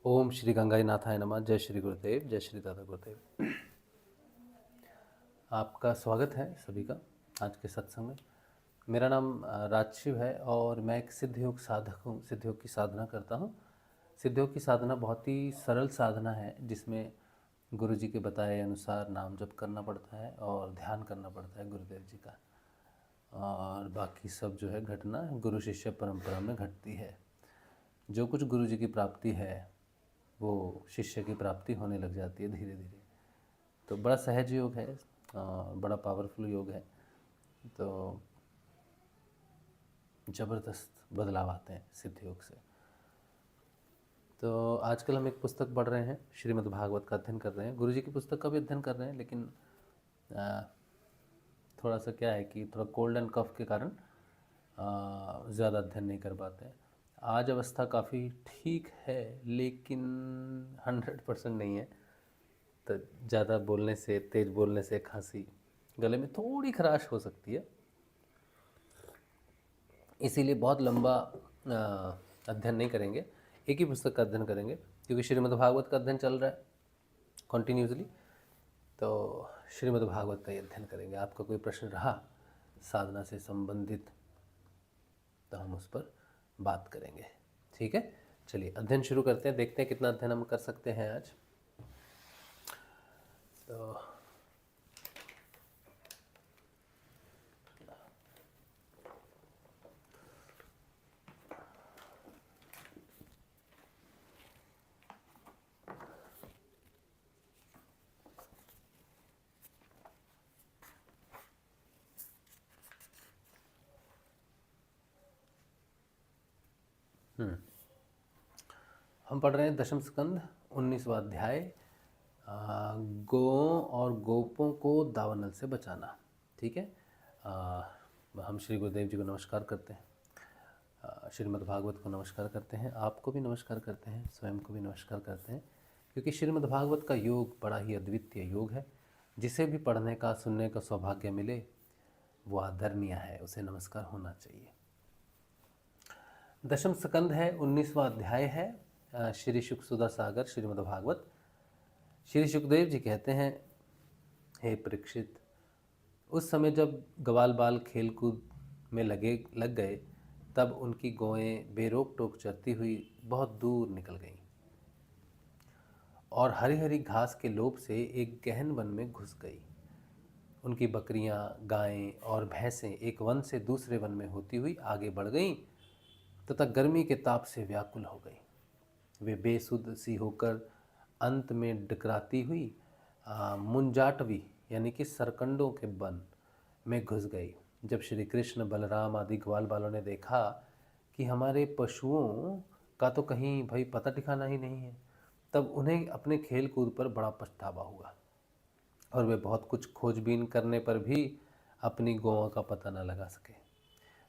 ओम श्री गंगाई नाथाय नमः। जय श्री गुरुदेव, जय श्री दादा गुरुदेव। आपका स्वागत है सभी का आज के सत्संग में। मेरा नाम राजशिव है और मैं एक सिद्ध योग साधक हूँ। सिद्ध योग की साधना करता हूँ। सिद्ध योग की साधना बहुत ही सरल साधना है जिसमें गुरु जी के बताए अनुसार नाम जप करना पड़ता है और ध्यान करना पड़ता है गुरुदेव जी का, और बाकी सब जो है घटना गुरु शिष्य परंपरा में घटती है। जो कुछ गुरु जी की प्राप्ति है वो शिष्य की प्राप्ति होने लग जाती है धीरे धीरे। तो बड़ा सहज योग है और बड़ा पावरफुल योग है। तो ज़बरदस्त बदलाव आते हैं सिद्ध योग से। तो आजकल हम एक पुस्तक पढ़ रहे हैं, श्रीमद् भागवत का अध्ययन कर रहे हैं। गुरु जी की पुस्तक का भी अध्ययन कर रहे हैं, लेकिन थोड़ा सा क्या है कि थोड़ा कोल्ड एंड कफ के कारण ज़्यादा अध्ययन नहीं कर पाते हैं। आज अवस्था काफ़ी ठीक है लेकिन 100% नहीं है। तो ज़्यादा बोलने से, तेज़ बोलने से खांसी, गले में थोड़ी खराश हो सकती है, इसीलिए बहुत लंबा अध्ययन नहीं करेंगे। एक ही पुस्तक का अध्ययन करेंगे क्योंकि श्रीमद् भागवत का अध्ययन चल रहा है कॉन्टिन्यूसली। तो श्रीमद् भागवत का ही अध्ययन करेंगे। आपका कोई प्रश्न रहा साधना से संबंधित तो हम उस पर बात करेंगे, ठीक है। चलिए अध्ययन शुरू करते हैं, देखते हैं कितना अध्ययन हम कर सकते हैं आज। तो हम पढ़ रहे हैं दशम स्कंद 19वां अध्याय, गौओं और गोपों को दावानल से बचाना, ठीक है। हम श्री गुरुदेव जी को नमस्कार करते हैं, श्रीमद् भागवत को नमस्कार करते हैं, आपको भी नमस्कार करते हैं, स्वयं को भी नमस्कार करते हैं, क्योंकि श्रीमद् भागवत का योग बड़ा ही अद्वितीय योग है। जिसे भी पढ़ने का, सुनने का सौभाग्य मिले वो आदरणीय है, उसे नमस्कार होना चाहिए। दशम स्कंद है, 19वां अध्याय है। श्री शुक सुधा सागर श्रीमद् भागवत। श्री सुखदेव जी कहते हैं, हे परीक्षित, उस समय जब ग्वाल बाल खेल कूद में लग गए तब उनकी गौएं बेरोक टोक चरती हुई बहुत दूर निकल गईं और हरी हरी घास के लोभ से एक गहन वन में घुस गई। उनकी बकरियां, गायें और भैंसें एक वन से दूसरे वन में होती हुई आगे बढ़ गईं तथा गर्मी के ताप से व्याकुल हो गई। वे बेसुध सी होकर अंत में डकराती हुई मुंजाटवी यानी कि सरकंडों के वन में घुस गई। जब श्री कृष्ण, बलराम आदि ग्वाल बालों ने देखा कि हमारे पशुओं का तो कहीं भाई पता ठिकाना ही नहीं है, तब उन्हें अपने खेल कूद पर बड़ा पछतावा हुआ और वे बहुत कुछ खोजबीन करने पर भी अपनी गौओं का पता न लगा सके।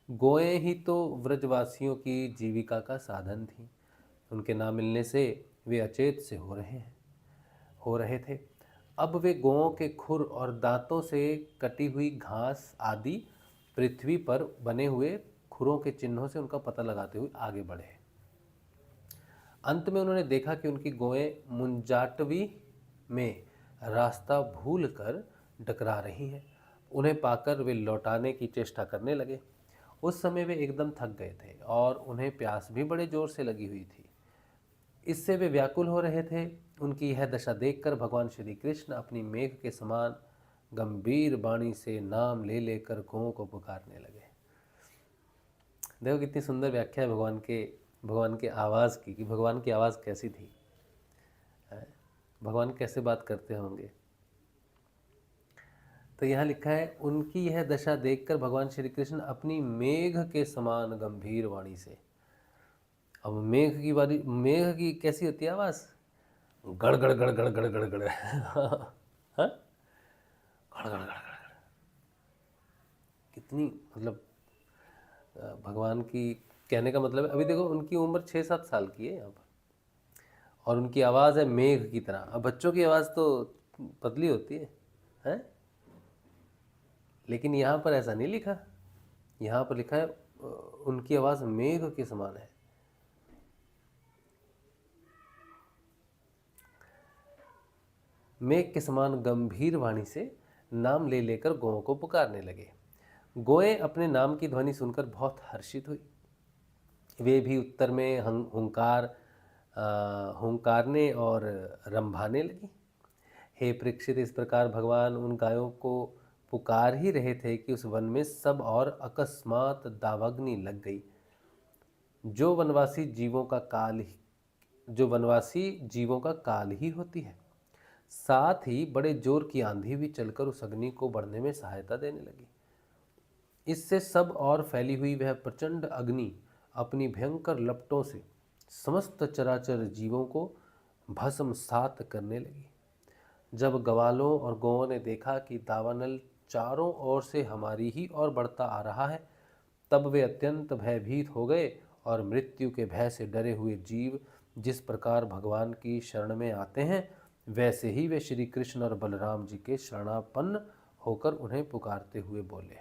गौएं ही तो व्रजवासियों की जीविका का साधन थी। उनके ना मिलने से वे अचेत से हो रहे थे। अब वे गौओं के खुर और दांतों से कटी हुई घास आदि पृथ्वी पर बने हुए खुरों के चिन्हों से उनका पता लगाते हुए आगे बढ़े। अंत में उन्होंने देखा कि उनकी गौएं मुंजाटवी में रास्ता भूल कर डकरा रही हैं। उन्हें पाकर वे लौटाने की चेष्टा करने लगे। उस समय वे एकदम थक गए थे और उन्हें प्यास भी बड़े जोर से लगी हुई थी। इससे वे व्याकुल हो रहे थे। उनकी यह दशा देखकर भगवान श्री कृष्ण अपनी मेघ के समान गंभीर वाणी से नाम ले लेकर गौओं को पुकारने लगे। देखो कितनी सुंदर व्याख्या है भगवान के आवाज़ की, कि भगवान की आवाज़ कैसी थी, भगवान कैसे बात करते होंगे। तो यहाँ लिखा है, उनकी यह दशा देखकर भगवान श्री कृष्ण अपनी मेघ के समान गंभीर वाणी से। अब मेघ की कैसी होती है आवाज़? गड़ गड़ गड़ गड़ गड़ गड़ गड़ हाँ, गड़ गड़ गड़ गड़। कितनी मतलब भगवान की कहने का मतलब है, अभी देखो उनकी उम्र 6-7 साल की है यहाँ पर और उनकी आवाज़ है मेघ की तरह। अब बच्चों की आवाज़ तो पतली होती है, हैं? लेकिन यहाँ पर ऐसा नहीं लिखा। यहाँ पर लिखा है उनकी आवाज़ मेघ के समान है। मेघ के समान गंभीर वाणी से नाम ले लेकर गौओं को पुकारने लगे। गौएं अपने नाम की ध्वनि सुनकर बहुत हर्षित हुई। वे भी उत्तर में हुंकारने और रंभाने लगी। हे परीक्षित, इस प्रकार भगवान उन गायों को पुकार ही रहे थे कि उस वन में सब और अकस्मात दावाग्नि लग गई। जो वनवासी जीवों का काल ही होती है। साथ ही बड़े जोर की आंधी भी चलकर उस अग्नि को बढ़ने में सहायता देने लगी। इससे सब और फैली हुई वह प्रचंड अग्नि अपनी भयंकर लपटों से समस्त चराचर जीवों को भस्मसात करने लगी। जब ग्वालों और गौओं ने देखा कि दावानल चारों ओर से हमारी ही ओर बढ़ता आ रहा है, तब वे अत्यंत भयभीत हो गए और मृत्यु के भय से डरे हुए जीव जिस प्रकार भगवान की शरण में आते हैं, वैसे ही वे श्री कृष्ण और बलराम जी के शरणापन्न होकर उन्हें पुकारते हुए बोले।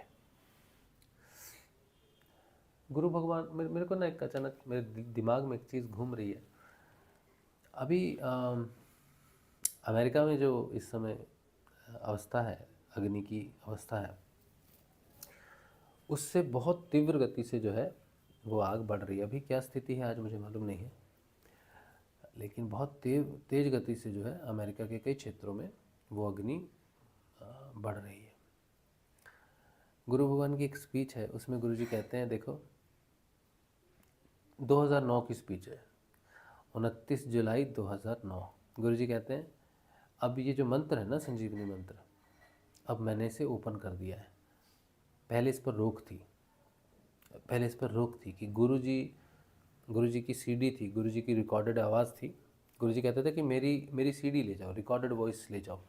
गुरु भगवान, मेरे को ना एक अचानक मेरे दिमाग में एक चीज़ घूम रही है। अभी अमेरिका में जो इस समय अवस्था है, अग्नि की अवस्था है, उससे बहुत तीव्र गति से जो है वो आग बढ़ रही है। अभी क्या स्थिति है आज मुझे मालूम नहीं है, लेकिन बहुत तेज गति से जो है अमेरिका के कई क्षेत्रों में वो अग्नि बढ़ रही है। गुरु भगवान की एक स्पीच है, उसमें गुरु जी कहते हैं, देखो 2009 की स्पीच है, 29 जुलाई 2009। गुरु जी कहते हैं, अब ये जो मंत्र है ना, संजीवनी मंत्र, अब मैंने इसे ओपन कर दिया है। पहले इस पर रोक थी कि गुरु जी की सीडी थी, गुरु जी की रिकॉर्डेड आवाज़ थी। गुरु जी कहते थे कि मेरी सीडी ले जाओ, रिकॉर्डेड वॉइस ले जाओ,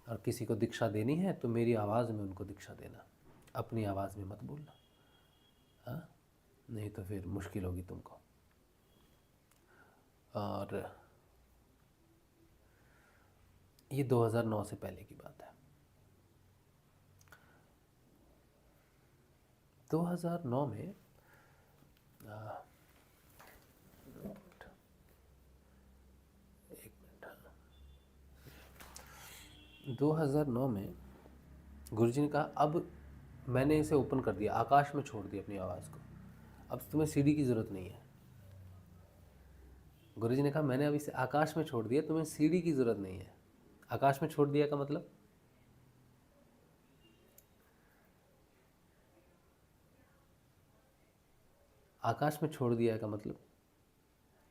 और किसी को दीक्षा देनी है तो मेरी आवाज़ में उनको दीक्षा देना, अपनी आवाज़ में मत बोलना, हाँ, नहीं तो फिर मुश्किल होगी तुमको। और ये 2009 से पहले की बात है। 2009 में 2009 में गुरुजी ने कहा, अब मैंने इसे ओपन कर दिया, आकाश में छोड़ दिया अपनी आवाज़ को, अब तुम्हें सीडी की ज़रूरत नहीं है। गुरुजी ने कहा, मैंने अब इसे आकाश में छोड़ दिया, तुम्हें सीडी की ज़रूरत नहीं है। आकाश में छोड़ दिया का मतलब, आकाश में छोड़ दिया का मतलब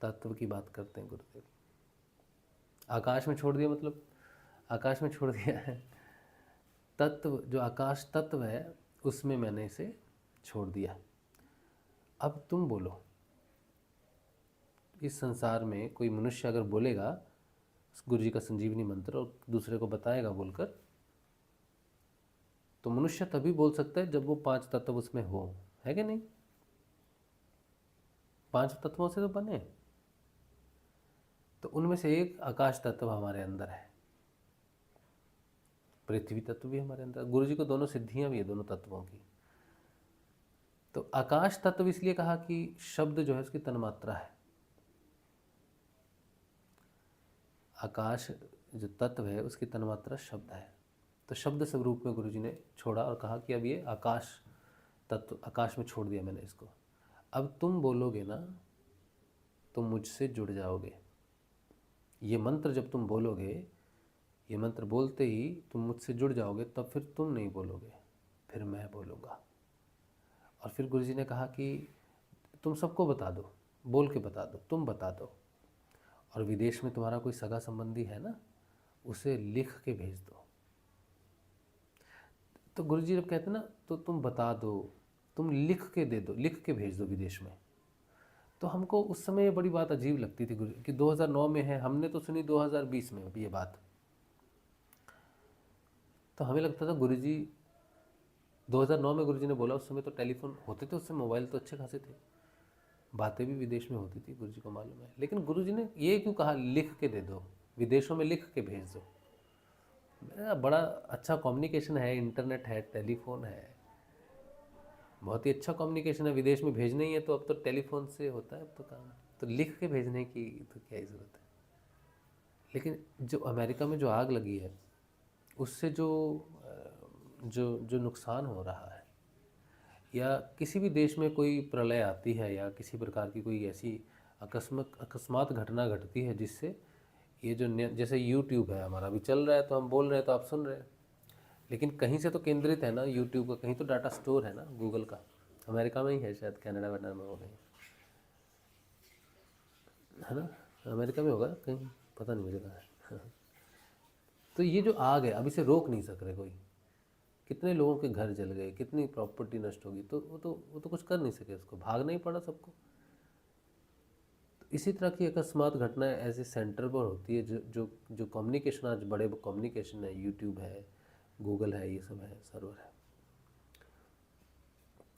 तत्व की बात करते हैं गुरुदेव। आकाश में छोड़ दिया मतलब, आकाश में छोड़ दिया है तत्व, जो आकाश तत्व है उसमें मैंने इसे छोड़ दिया। अब तुम बोलो, इस संसार में कोई मनुष्य अगर बोलेगा गुरु जी का संजीवनी मंत्र और दूसरे को बताएगा बोलकर, तो मनुष्य तभी बोल सकता है जब वो 5 तत्व उसमें हो, है कि नहीं? 5 तत्वों से तो बने, तो उनमें से एक आकाश तत्व हमारे अंदर है, पृथ्वी तत्व भी हमारे अंदर। गुरु जी को दोनों सिद्धियां भी है दोनों तत्वों की। तो आकाश तत्व इसलिए कहा कि शब्द जो है उसकी तन्मात्रा है। आकाश जो तत्व है उसकी तन्मात्रा शब्द है, तो शब्द स्वरूप में गुरु जी ने छोड़ा और कहा कि अब ये आकाश तत्व, आकाश में छोड़ दिया मैंने इसको। अब तुम बोलोगे ना, तुम मुझसे जुड़ जाओगे। ये मंत्र जब तुम बोलोगे, ये मंत्र बोलते ही तुम मुझसे जुड़ जाओगे, तब फिर तुम नहीं बोलोगे, फिर मैं बोलूँगा। और फिर गुरुजी ने कहा कि तुम सबको बता दो, बोल के बता दो, तुम बता दो, और विदेश में तुम्हारा कोई सगा संबंधी है ना, उसे लिख के भेज दो। तो गुरुजी जब कहते हैं ना, तो तुम बता दो, तुम लिख के दे दो, लिख के भेज दो विदेश में। तो हमको उस समय ये बड़ी बात अजीब लगती थी गुरु कि 2009 में है, हमने तो सुनी 2020 में ये बात। तो हमें लगता था गुरुजी 2009 में गुरुजी ने बोला, उस समय तो टेलीफोन होते थे, उस समय मोबाइल तो अच्छे खासे थे, बातें भी विदेश में होती थी, गुरुजी को मालूम है। लेकिन गुरुजी ने ये क्यों कहा लिख के दे दो, विदेशों में लिख के भेज दो? बड़ा अच्छा कम्युनिकेशन है, इंटरनेट है, टेलीफोन है, बहुत ही अच्छा कम्युनिकेशन है। विदेश में भेजना ही है तो अब तो टेलीफोन से होता है अब तो काम, तो लिख के भेजने की तो क्या ही ज़रूरत है। लेकिन जो अमेरिका में जो आग लगी है उससे जो जो जो नुकसान हो रहा है, या किसी भी देश में कोई प्रलय आती है या किसी प्रकार की कोई ऐसी अकस्मात घटना घटती है जिससे ये जो जैसे यूट्यूब है हमारा अभी चल रहा है तो हम बोल रहे हैं तो आप सुन रहे हैं, लेकिन कहीं से तो केंद्रित है ना यूट्यूब का, कहीं तो डाटा स्टोर है ना गूगल का। अमेरिका में ही है शायद, कनाडा वनाडा में हो गई है ना, अमेरिका में होगा कहीं, पता नहीं मुझे कहाँ है। तो ये जो आग है अब इसे रोक नहीं सक रहे कोई, कितने लोगों के घर जल गए, कितनी प्रॉपर्टी नष्ट होगी, तो वो तो कुछ कर नहीं सके, उसको भागना ही पड़ा सबको। तो इसी तरह की अकस्मात घटनाएं ऐसे सेंटर पर होती है जो कम्युनिकेशन, आज बड़े कम्युनिकेशन है, यूट्यूब है, गूगल है, ये सब है, सर्वर है,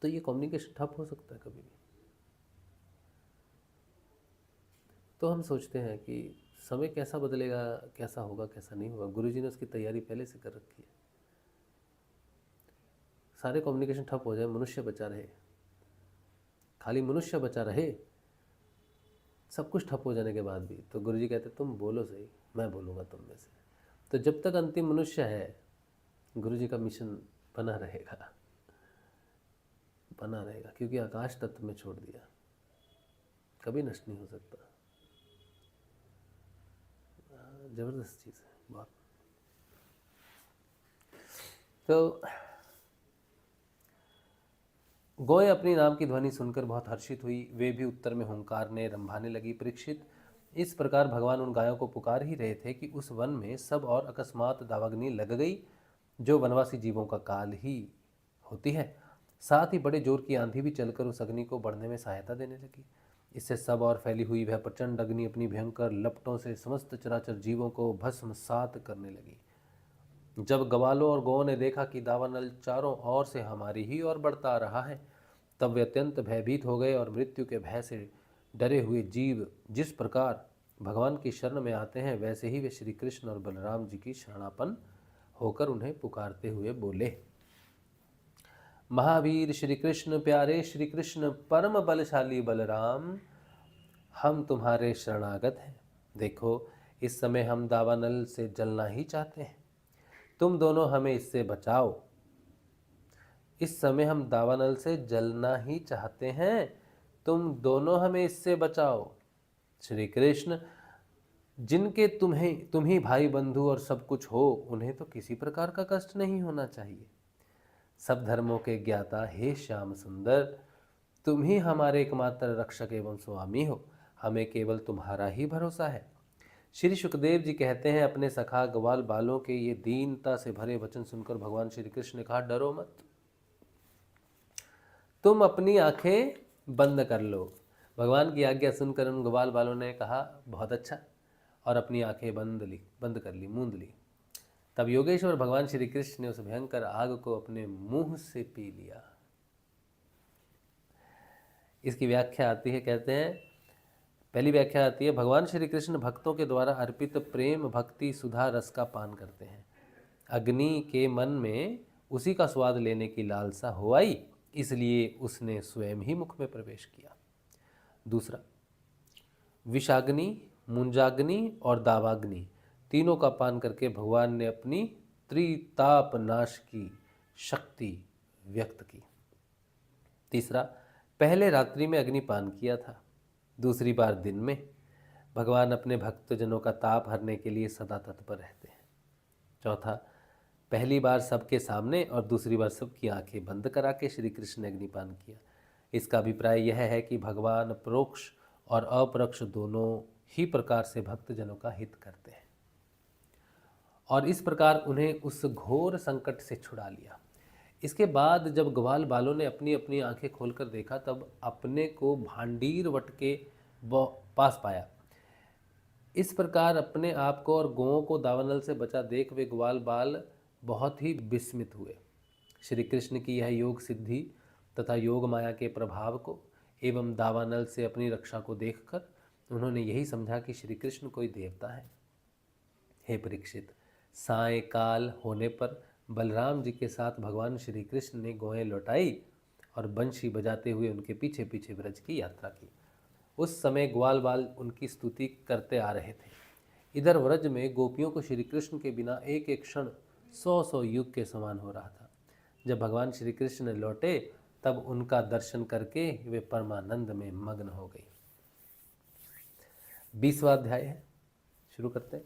तो ये कम्युनिकेशन ठप हो सकता है कभी भी। तो हम सोचते हैं कि समय कैसा बदलेगा, कैसा होगा, कैसा नहीं होगा। गुरुजी ने उसकी तैयारी पहले से कर रखी है। सारे कम्युनिकेशन ठप हो जाए, मनुष्य बचा रहे, खाली मनुष्य बचा रहे, सब कुछ ठप हो जाने के बाद भी, तो गुरुजी कहते तुम बोलो सही, मैं बोलूँगा तुम में से। तो जब तक अंतिम मनुष्य है, गुरुजी का मिशन बना रहेगा, बना रहेगा, क्योंकि आकाश तत्व में छोड़ दिया, कभी नष्ट नहीं हो सकता। ज़बरदस्त चीज़ है बहुत। तो गौएं अपनी नाम की ध्वनि सुनकर बहुत हर्षित हुई, वे भी उत्तर में हुंकारने रंभाने लगी। परीक्षित, इस प्रकार भगवान उन गायों को पुकार ही रहे थे कि उस वन में सब और अकस्मात दावाग्नि लग गई, जो वनवासी जीवों का काल ही होती है। साथ ही बड़े जोर की आंधी भी चलकर उस अग्नि को बढ़ने में सहायता देने लगी। इससे सब और फैली हुई वह प्रचंड अग्नि अपनी भयंकर लपटों से समस्त चराचर जीवों को भस्मसात करने लगी। जब ग्वालों और गौओं ने देखा कि दावानल चारों ओर से हमारी ही ओर बढ़ता आ रहा है, तब वे अत्यंत भयभीत हो गए और मृत्यु के भय से डरे हुए जीव जिस प्रकार भगवान की शरण में आते हैं, वैसे ही वे श्री कृष्ण और बलराम जी की शरणापन्न होकर उन्हें पुकारते हुए बोले, महावीर श्री कृष्ण, प्यारे श्री कृष्ण, परम बलशाली बलराम, हम तुम्हारे शरणागत हैं। देखो, इस समय हम दावानल से जलना ही चाहते हैं, तुम दोनों हमें इससे बचाओ। इस समय हम दावानल से जलना ही चाहते हैं, तुम दोनों हमें इससे बचाओ। श्री कृष्ण, जिनके तुम ही भाई बंधु और सब कुछ हो, उन्हें तो किसी प्रकार का कष्ट नहीं होना चाहिए। सब धर्मों के ज्ञाता हे श्याम सुंदर, तुम ही हमारे एकमात्र रक्षक एवं स्वामी हो, हमें केवल तुम्हारा ही भरोसा है। श्री सुखदेव जी कहते हैं, अपने सखा ग्वाल बालों के ये दीनता से भरे वचन सुनकर भगवान श्री कृष्ण ने कहा, डरो मत, तुम अपनी आंखें बंद कर लो। भगवान की आज्ञा सुनकर उन ग्वाल बालों ने कहा, बहुत अच्छा, और अपनी आंखें बंद कर ली, मूंद ली। तब योगेश्वर भगवान श्री कृष्ण ने उस भयंकर आग को अपने मुंह से पी लिया। इसकी व्याख्या आती है, कहते हैं, पहली व्याख्या आती है, भगवान श्री कृष्ण भक्तों के द्वारा अर्पित प्रेम भक्ति सुधा रस का पान करते हैं। अग्नि के मन में उसी का स्वाद लेने की लालसा हो आई, इसलिए उसने स्वयं ही मुख में प्रवेश किया। दूसरा, विषाग्नि, मुंजाग्नि और दावाग्नि तीनों का पान करके भगवान ने अपनी त्रिताप नाश की शक्ति व्यक्त की। तीसरा, पहले रात्रि में अग्निपान किया था, दूसरी बार दिन में। भगवान अपने भक्तजनों का ताप हरने के लिए सदा तत्पर रहते हैं। चौथा, पहली बार सबके सामने और दूसरी बार सबकी आंखें बंद करा के श्री कृष्ण ने अग्निपान किया। इसका अभिप्राय यह है कि भगवान परोक्ष और अपरोक्ष दोनों ही प्रकार से भक्तजनों का हित करते हैं, और इस प्रकार उन्हें उस घोर संकट से छुड़ा लिया। इसके बाद जब ग्वाल बालों ने अपनी अपनी आंखें खोलकर देखा, तब अपने को भांडीर वट के पास पाया। इस प्रकार अपने आप को और गौओं को दावानल से बचा देख वे ग्वाल बाल बहुत ही विस्मित हुए। श्री कृष्ण की यह योग सिद्धि तथा योग माया के प्रभाव को एवं दावानल से अपनी रक्षा को देखकर उन्होंने यही समझा कि श्री कृष्ण कोई देवता है। हे परीक्षित, सायंकाल होने पर बलराम जी के साथ भगवान श्री कृष्ण ने गौएं लौटाई और बंशी बजाते हुए उनके पीछे पीछे ब्रज की यात्रा की। उस समय ग्वाल बाल उनकी स्तुति करते आ रहे थे। इधर व्रज में गोपियों को श्री कृष्ण के बिना एक एक क्षण 100-100 युग के समान हो रहा था। जब भगवान श्री कृष्ण लौटे तब उनका दर्शन करके वे परमानंद में मग्न हो गई। 20वां अध्याय है, शुरू करते हैं।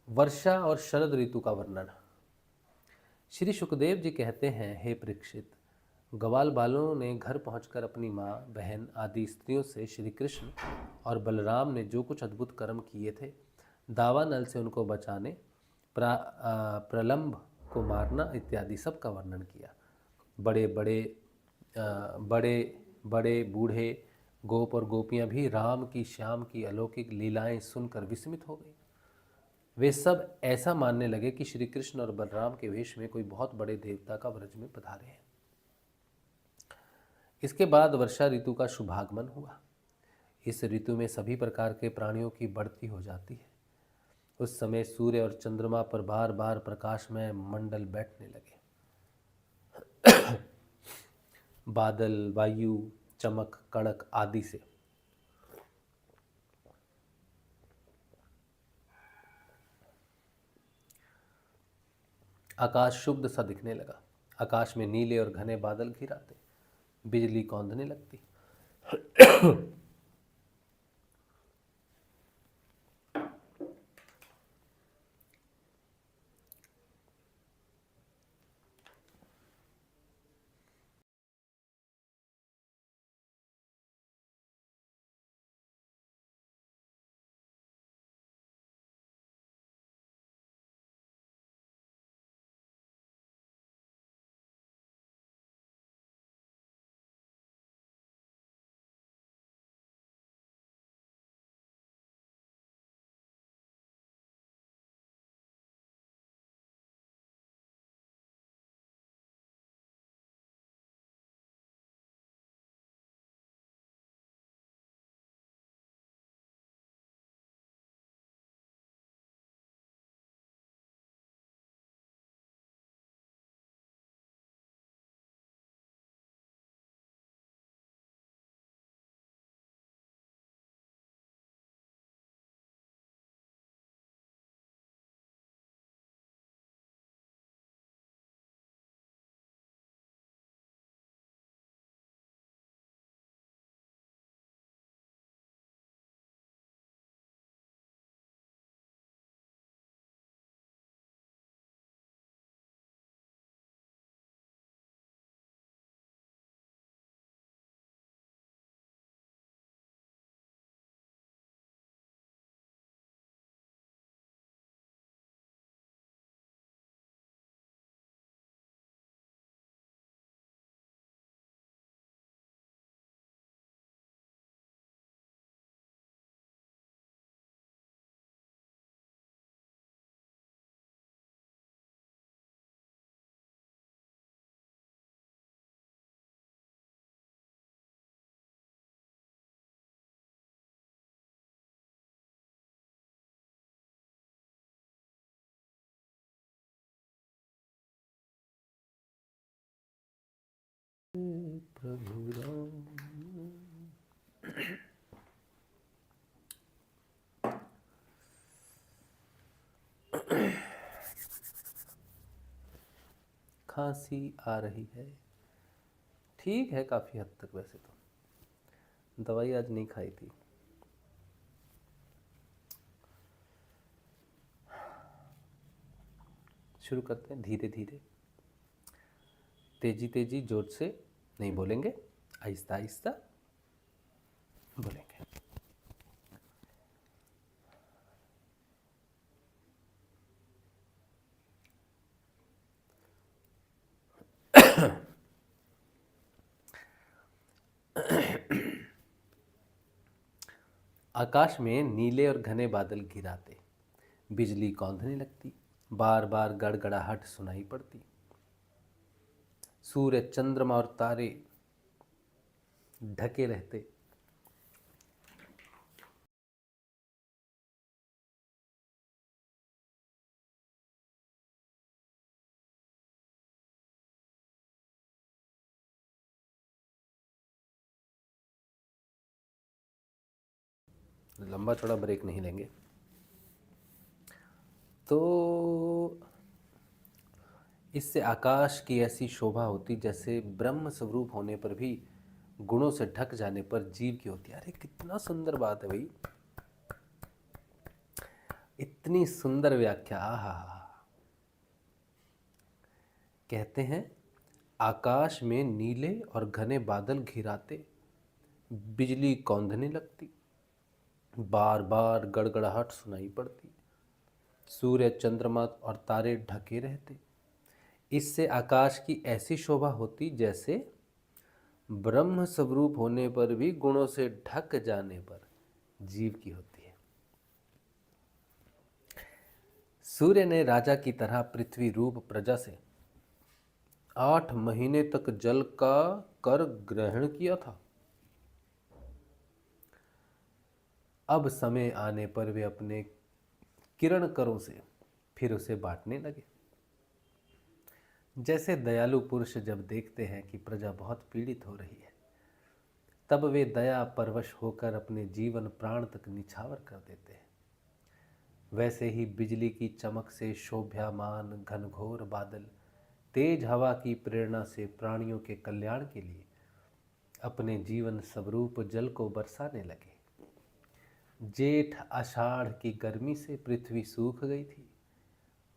वर्षा और शरद ऋतु का वर्णन। श्री सुखदेव जी कहते हैं, हे परीक्षित, ग्वाल बालों ने घर पहुंचकर अपनी माँ, बहन आदि स्त्रियों से श्री कृष्ण और बलराम ने जो कुछ अद्भुत कर्म किए थे, दावानल से उनको बचाने, प्रलंब को मारना इत्यादि सब का वर्णन किया। बड़े बड़े बूढ़े गोप और गोपियां भी राम की श्याम की अलौकिक लीलाएं सुनकर विस्मित हो गई। वे सब ऐसा मानने लगे कि श्री कृष्ण और बलराम के वेश में कोई बहुत बड़े देवता का व्रज में पधारे हैं। इसके बाद वर्षा ऋतु का शुभागमन हुआ। इस ऋतु में सभी प्रकार के प्राणियों की बढ़ती हो जाती है। उस समय सूर्य और चंद्रमा पर बार बार प्रकाशमय मंडल बैठने लगे। बादल, वायु, चमक, कड़क आदि से आकाश शुभ्र सा दिखने लगा। आकाश में नीले और घने बादल घिर आते, बिजली कौंधने लगती। प्रभु राम। खांसी आ रही है, ठीक है काफ़ी हद तक। वैसे तो दवाई आज नहीं खाई थी। शुरू करते हैं धीरे धीरे, तेजी तेजी, जोर से नहीं बोलेंगे, आहिस्ता आहिस्ता बोलेंगे। आकाश में नीले और घने बादल घिराते, बिजली कौंधने लगती, बार बार गड़गड़ाहट सुनाई पड़ती। सूर्य, चंद्रमा और तारे ढके रहते। लंबा चौड़ा ब्रेक नहीं लेंगे। तो इससे आकाश की ऐसी शोभा होती जैसे ब्रह्म स्वरूप होने पर भी गुणों से ढक जाने पर जीव की होती है। अरे कितना सुंदर बात है भाई, इतनी सुंदर व्याख्या। आहा, कहते हैं आकाश में नीले और घने बादल घिराते, बिजली कौंधने लगती, बार बार गड़गड़ाहट सुनाई पड़ती, सूर्य चंद्रमा और तारे ढके रहते। इससे आकाश की ऐसी शोभा होती जैसे ब्रह्म स्वरूप होने पर भी गुणों से ढक जाने पर जीव की होती है। सूर्य ने राजा की तरह पृथ्वी रूप प्रजा से 8 महीने तक जल का कर ग्रहण किया था। अब समय आने पर वे अपने किरण करों से फिर उसे बांटने लगे। जैसे दयालु पुरुष जब देखते हैं कि प्रजा बहुत पीड़ित हो रही है, तब वे दया परवश होकर अपने जीवन प्राण तक निछावर कर देते हैं, वैसे ही बिजली की चमक से शोभ्यमान घनघोर बादल तेज हवा की प्रेरणा से प्राणियों के कल्याण के लिए अपने जीवन स्वरूप जल को बरसाने लगे। जेठ आषाढ़ की गर्मी से पृथ्वी सूख गई थी,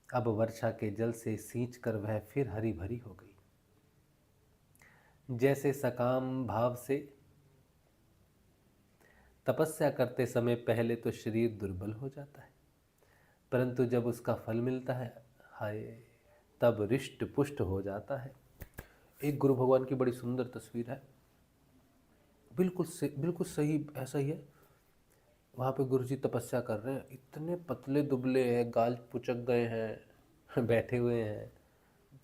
अब वर्षा के जल से सींचकर वह फिर हरी भरी हो गई। जैसे सकाम भाव से तपस्या करते समय पहले तो शरीर दुर्बल हो जाता है, परंतु जब उसका फल मिलता है, हाय, तब रिष्ट पुष्ट हो जाता है। एक गुरु भगवान की बड़ी सुंदर तस्वीर है, बिल्कुल सही ऐसा ही है। वहाँ पे गुरु जी तपस्या कर रहे हैं, इतने पतले दुबले हैं, गाल पुचक गए हैं, बैठे हुए हैं,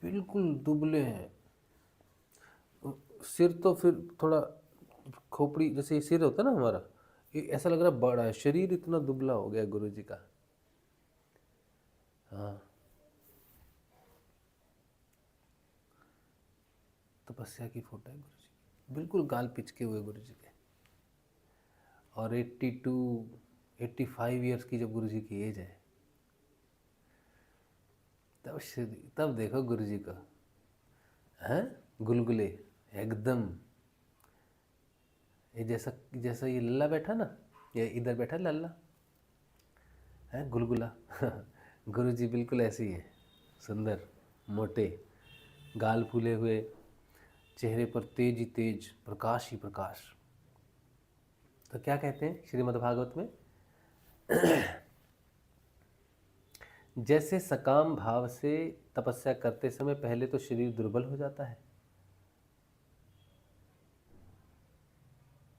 बिल्कुल दुबले हैं। सिर तो फिर थोड़ा खोपड़ी जैसे सिर होता है ना हमारा, ये ऐसा लग रहा है बड़ा है, शरीर इतना दुबला हो गया गुरु जी का। हाँ, तपस्या की फोटो है गुरु जी, बिल्कुल गाल पिचके हुए गुरु जी के। और 85 ईयर्स की जब गुरु जी की एज है, तब देखो गुरु जी को, हैं, गुलगुले एकदम। ये जैसा जैसा ये लल्ला बैठा ना, ये इधर बैठा लल्ला है, गुलगुला। गुरु जी बिल्कुल ऐसे ही है, सुंदर, मोटे, गाल फूले हुए, चेहरे पर तेज ही तेज, प्रकाश ही प्रकाश। तो क्या कहते हैं श्रीमद् भागवत में, जैसे सकाम भाव से तपस्या करते समय पहले तो शरीर दुर्बल हो जाता है,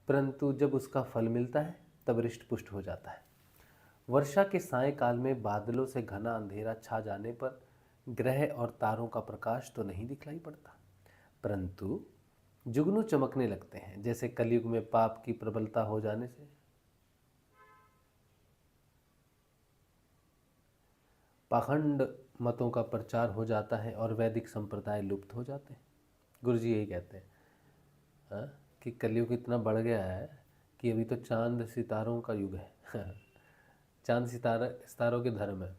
परंतु जब उसका फल मिलता है तब रिष्ट पुष्ट हो जाता है। वर्षा के सायंकाल में बादलों से घना अंधेरा छा जाने पर ग्रह और तारों का प्रकाश तो नहीं दिखलाई पड़ता, परंतु जुगनू चमकने लगते हैं, जैसे कलयुग में पाप की प्रबलता हो जाने से पाखंड मतों का प्रचार हो जाता है और वैदिक संप्रदाय लुप्त हो जाते हैं। गुरु जी यही कहते हैं, हाँ, कि कलयुग इतना बढ़ गया है कि अभी तो चांद सितारों का युग है। चांद सितारों के धर्म है।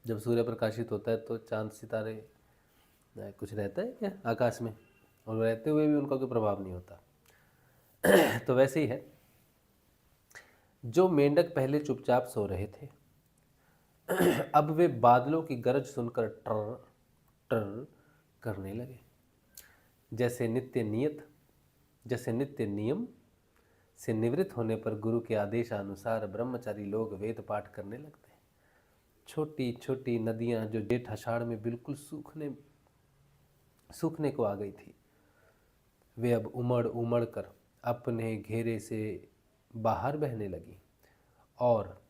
जब सूर्य प्रकाशित होता है तो चांद सितारे कुछ रहता है क्या आकाश में, और रहते हुए भी उनका कोई प्रभाव नहीं होता। तो वैसे ही है, जो मेंढक पहले चुपचाप सो रहे थे, अब वे बादलों की गरज सुनकर टर टर करने लगे। जैसे नित्य नियम से निवृत्त होने पर गुरु के आदेशानुसार ब्रह्मचारी लोग वेद पाठ करने लगते हैं। छोटी छोटी नदियां जो जेठ आषाढ़ में बिल्कुल सूखने को आ गई थी, वे अब उमड़ उमड़ कर अपने घेरे से बाहर बहने लगी और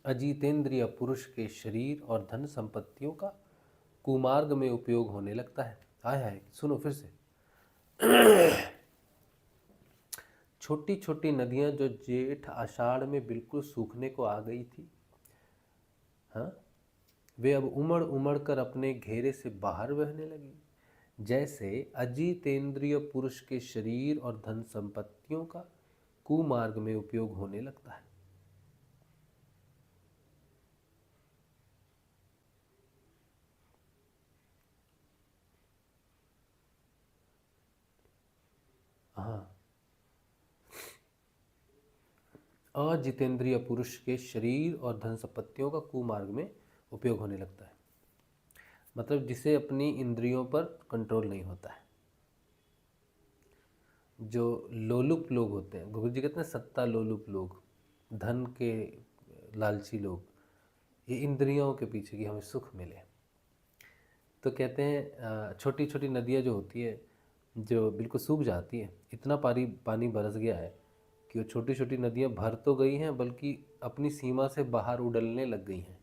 अजीतेंद्रिय पुरुष के शरीर और धन संपत्तियों का कुमार्ग में उपयोग होने लगता है। आय हाय, सुनो फिर से। छोटी छोटी नदियां जो जेठ आषाढ़ में बिल्कुल सूखने को आ गई थी, हाँ, वे अब उमड़ उमड़ कर अपने घेरे से बाहर बहने लगी, जैसे अजीतेंद्रिय पुरुष के शरीर और धन संपत्तियों का कुमार्ग में उपयोग होने लगता है। हाँ, अजितेंद्रिय पुरुष के शरीर और धन संपत्तियों का कुमार्ग में उपयोग होने लगता है, मतलब जिसे अपनी इंद्रियों पर कंट्रोल नहीं होता है। जो लोलुप लोग होते हैं, गुरु जी कहते हैं सत्ता लोलुप लोग, धन के लालची लोग, ये इंद्रियों के पीछे कि हमें सुख मिले। तो कहते हैं छोटी छोटी नदियाँ जो होती है जो बिल्कुल सूख जाती है, इतना पानी बरस गया है कि वो छोटी छोटी नदियाँ भर तो गई हैं बल्कि अपनी सीमा से बाहर उड़लने लग गई हैं।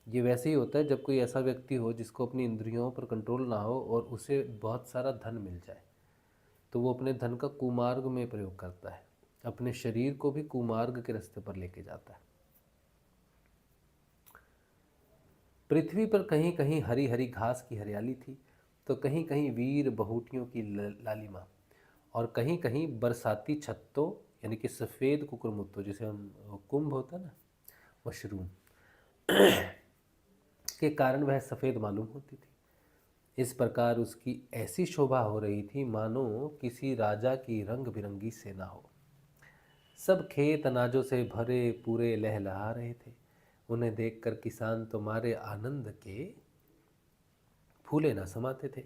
ये वैसे ही होता है जब कोई ऐसा व्यक्ति हो जिसको अपनी इंद्रियों पर कंट्रोल ना हो और उसे बहुत सारा धन मिल जाए, तो वो अपने धन का कुमार्ग में प्रयोग करता है, अपने शरीर को भी कुमार्ग के रास्ते पर लेके जाता है। पृथ्वी पर कहीं कहीं हरी हरी घास की हरियाली थी, तो कहीं कहीं वीर बहुटियों की लालिमा, और कहीं कहीं बरसाती छत्तों यानी कि सफ़ेद कुकुरमुत्तों, जिसे हम कुंभ होता है ना, मशरूम के कारण वह सफ़ेद मालूम होती थी। इस प्रकार उसकी ऐसी शोभा हो रही थी मानो किसी राजा की रंग बिरंगी सेना हो। सब खेत अनाजों से भरे पूरे लहलहा रहे थे। उन्हें देखकर किसान तो मारे आनंद के फूले न समाते थे,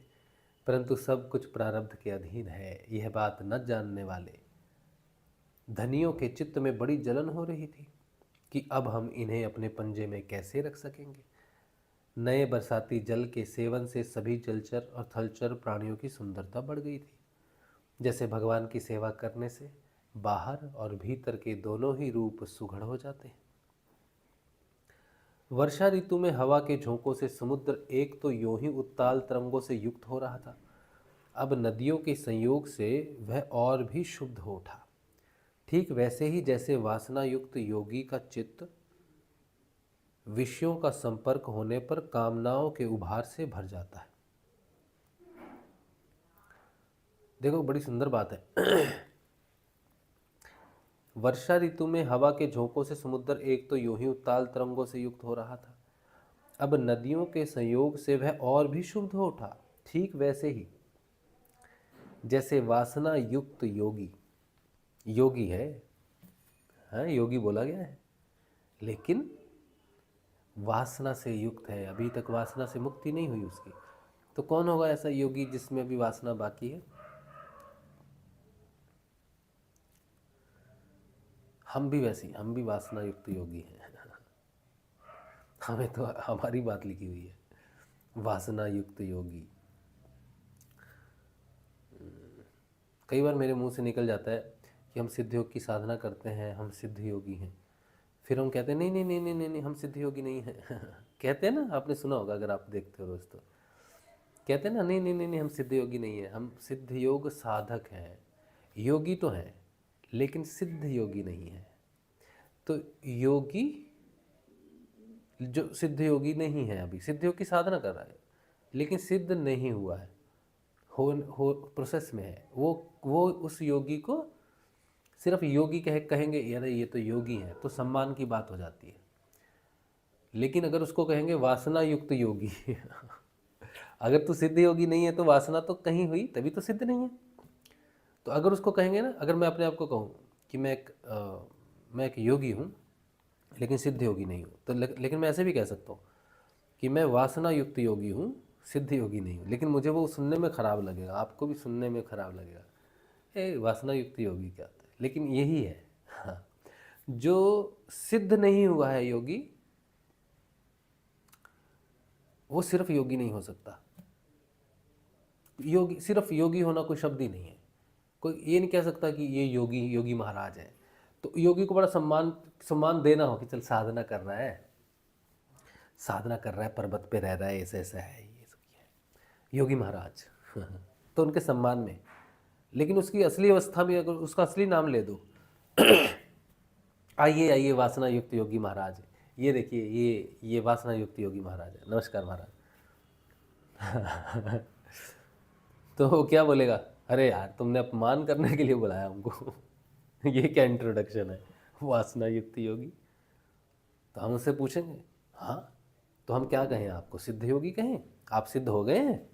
परंतु सब कुछ प्रारब्ध के अधीन है, यह बात न जानने वाले धनियों के चित्त में बड़ी जलन हो रही थी कि अब हम इन्हें अपने पंजे में कैसे रख सकेंगे। नए बरसाती जल के सेवन से सभी जलचर और थलचर प्राणियों की सुंदरता बढ़ गई थी। जैसे भगवान की सेवा करने से बाहर और भीतर के दोनों ही रूप सुघड़ हो जाते हैं। वर्षा ऋतु में हवा के झोंकों से समुद्र एक तो यूं ही उत्ताल तरंगों से युक्त हो रहा था, अब नदियों के संयोग से वह और भी शुद्ध हो उठा। ठीक वैसे ही जैसे वासना युक्त योगी का चित्त विषयों का संपर्क होने पर कामनाओं के उभार से भर जाता है। देखो बड़ी सुंदर बात है। वर्षा ऋतु में हवा के झोंकों से समुद्र एक तो यूं ही उत्ताल तरंगों से युक्त हो रहा था, अब नदियों के संयोग से वह और भी शुद्ध हो उठा। ठीक वैसे ही जैसे वासना युक्त योगी है, हाँ योगी बोला गया है, लेकिन वासना से युक्त है, अभी तक वासना से मुक्ति नहीं हुई उसकी। तो कौन होगा ऐसा योगी जिसमें अभी वासना बाकी है? हम भी वासना युक्त योगी हैं। हमें तो हमारी बात लिखी हुई है, वासना युक्त योगी। कई बार मेरे मुंह से निकल जाता है कि हम सिद्ध योग की साधना करते हैं, हम सिद्ध योगी हैं। फिर हम कहते हैं नहीं नहीं नहीं नहीं नहीं, नहीं हम सिद्ध योगी नहीं हैं। कहते हैं ना, आपने सुना होगा अगर आप देखते हो रोज, तो कहते हैं ना नहीं नहीं नहीं नहीं हम सिद्ध योगी नहीं है, हम सिद्ध योग साधक हैं। योगी तो हैं लेकिन सिद्ध योगी नहीं है। तो योगी जो सिद्ध योगी नहीं है, अभी सिद्ध योग की साधना कर रहा है लेकिन सिद्ध नहीं हुआ है, हो प्रोसेस में है, वो उस योगी को सिर्फ योगी कहेंगे यार ये तो योगी है, तो सम्मान की बात हो जाती है। लेकिन अगर उसको कहेंगे वासना युक्त योगी अगर तू सिद्ध योगी नहीं है तो वासना तो कहीं हुई, तभी तो सिद्ध नहीं है। तो अगर उसको कहेंगे ना, अगर मैं अपने आप को कहूँ कि मैं एक योगी हूँ लेकिन सिद्ध योगी नहीं हूँ, तो लेकिन मैं ऐसे भी कह सकता हूँ कि मैं वासना युक्त योगी हूँ, सिद्ध योगी नहीं हूँ, लेकिन मुझे वो सुनने में ख़राब लगेगा, आपको भी सुनने में ख़राब लगेगा, ए वासना युक्त योगी क्या होता है, लेकिन यही है। हाँ, जो सिद्ध नहीं हुआ है योगी, वो सिर्फ योगी नहीं हो सकता। योगी सिर्फ योगी होना कोई शब्द ही नहीं है। कोई ये नहीं कह सकता कि ये योगी महाराज है। तो योगी को बड़ा सम्मान देना हो कि चल साधना कर रहा है, पर्वत पे रह रहा है, ऐसा ऐसा है, ये सब है योगी महाराज। तो उनके सम्मान में, लेकिन उसकी असली अवस्था में अगर उसका असली नाम ले दो आइए वासना युक्त योगी महाराज, ये देखिए ये वासना युक्त योगी महाराज है, नमस्कार महाराज। तो क्या बोलेगा, अरे यार तुमने अपमान करने के लिए बुलाया हमको। ये क्या इंट्रोडक्शन है, वासना युक्त योगी। तो हम उससे पूछेंगे, हाँ तो हम क्या कहें आपको, सिद्ध योगी कहें? आप सिद्ध हो गए हैं,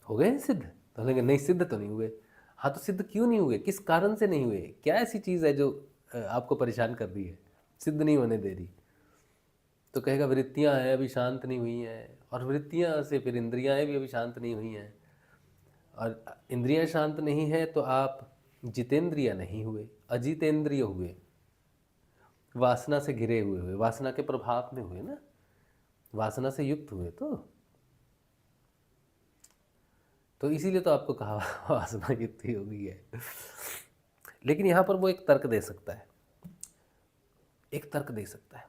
हो गए हैं सिद्ध? तो बोलेंगे नहीं सिद्ध तो नहीं हुए। हाँ तो सिद्ध क्यों नहीं हुए, किस कारण से नहीं हुए, क्या ऐसी चीज़ है जो आपको परेशान कर रही है, सिद्ध नहीं होने दे रही? तो कहेगा वृत्तियां हैं अभी शांत नहीं हुई हैं, और वृत्तियां से फिर इंद्रियां भी अभी शांत नहीं हुई हैं, और इंद्रियां शांत नहीं है तो आप जितेंद्रिय नहीं हुए, अजितेंद्रिय हुए, वासना से घिरे हुए हुए, वासना के प्रभाव में हुए ना, वासना से युक्त हुए। तो इसीलिए तो आपको कहा वासना युक्त योगी है। लेकिन यहाँ पर वो एक तर्क दे सकता है, एक तर्क दे सकता है।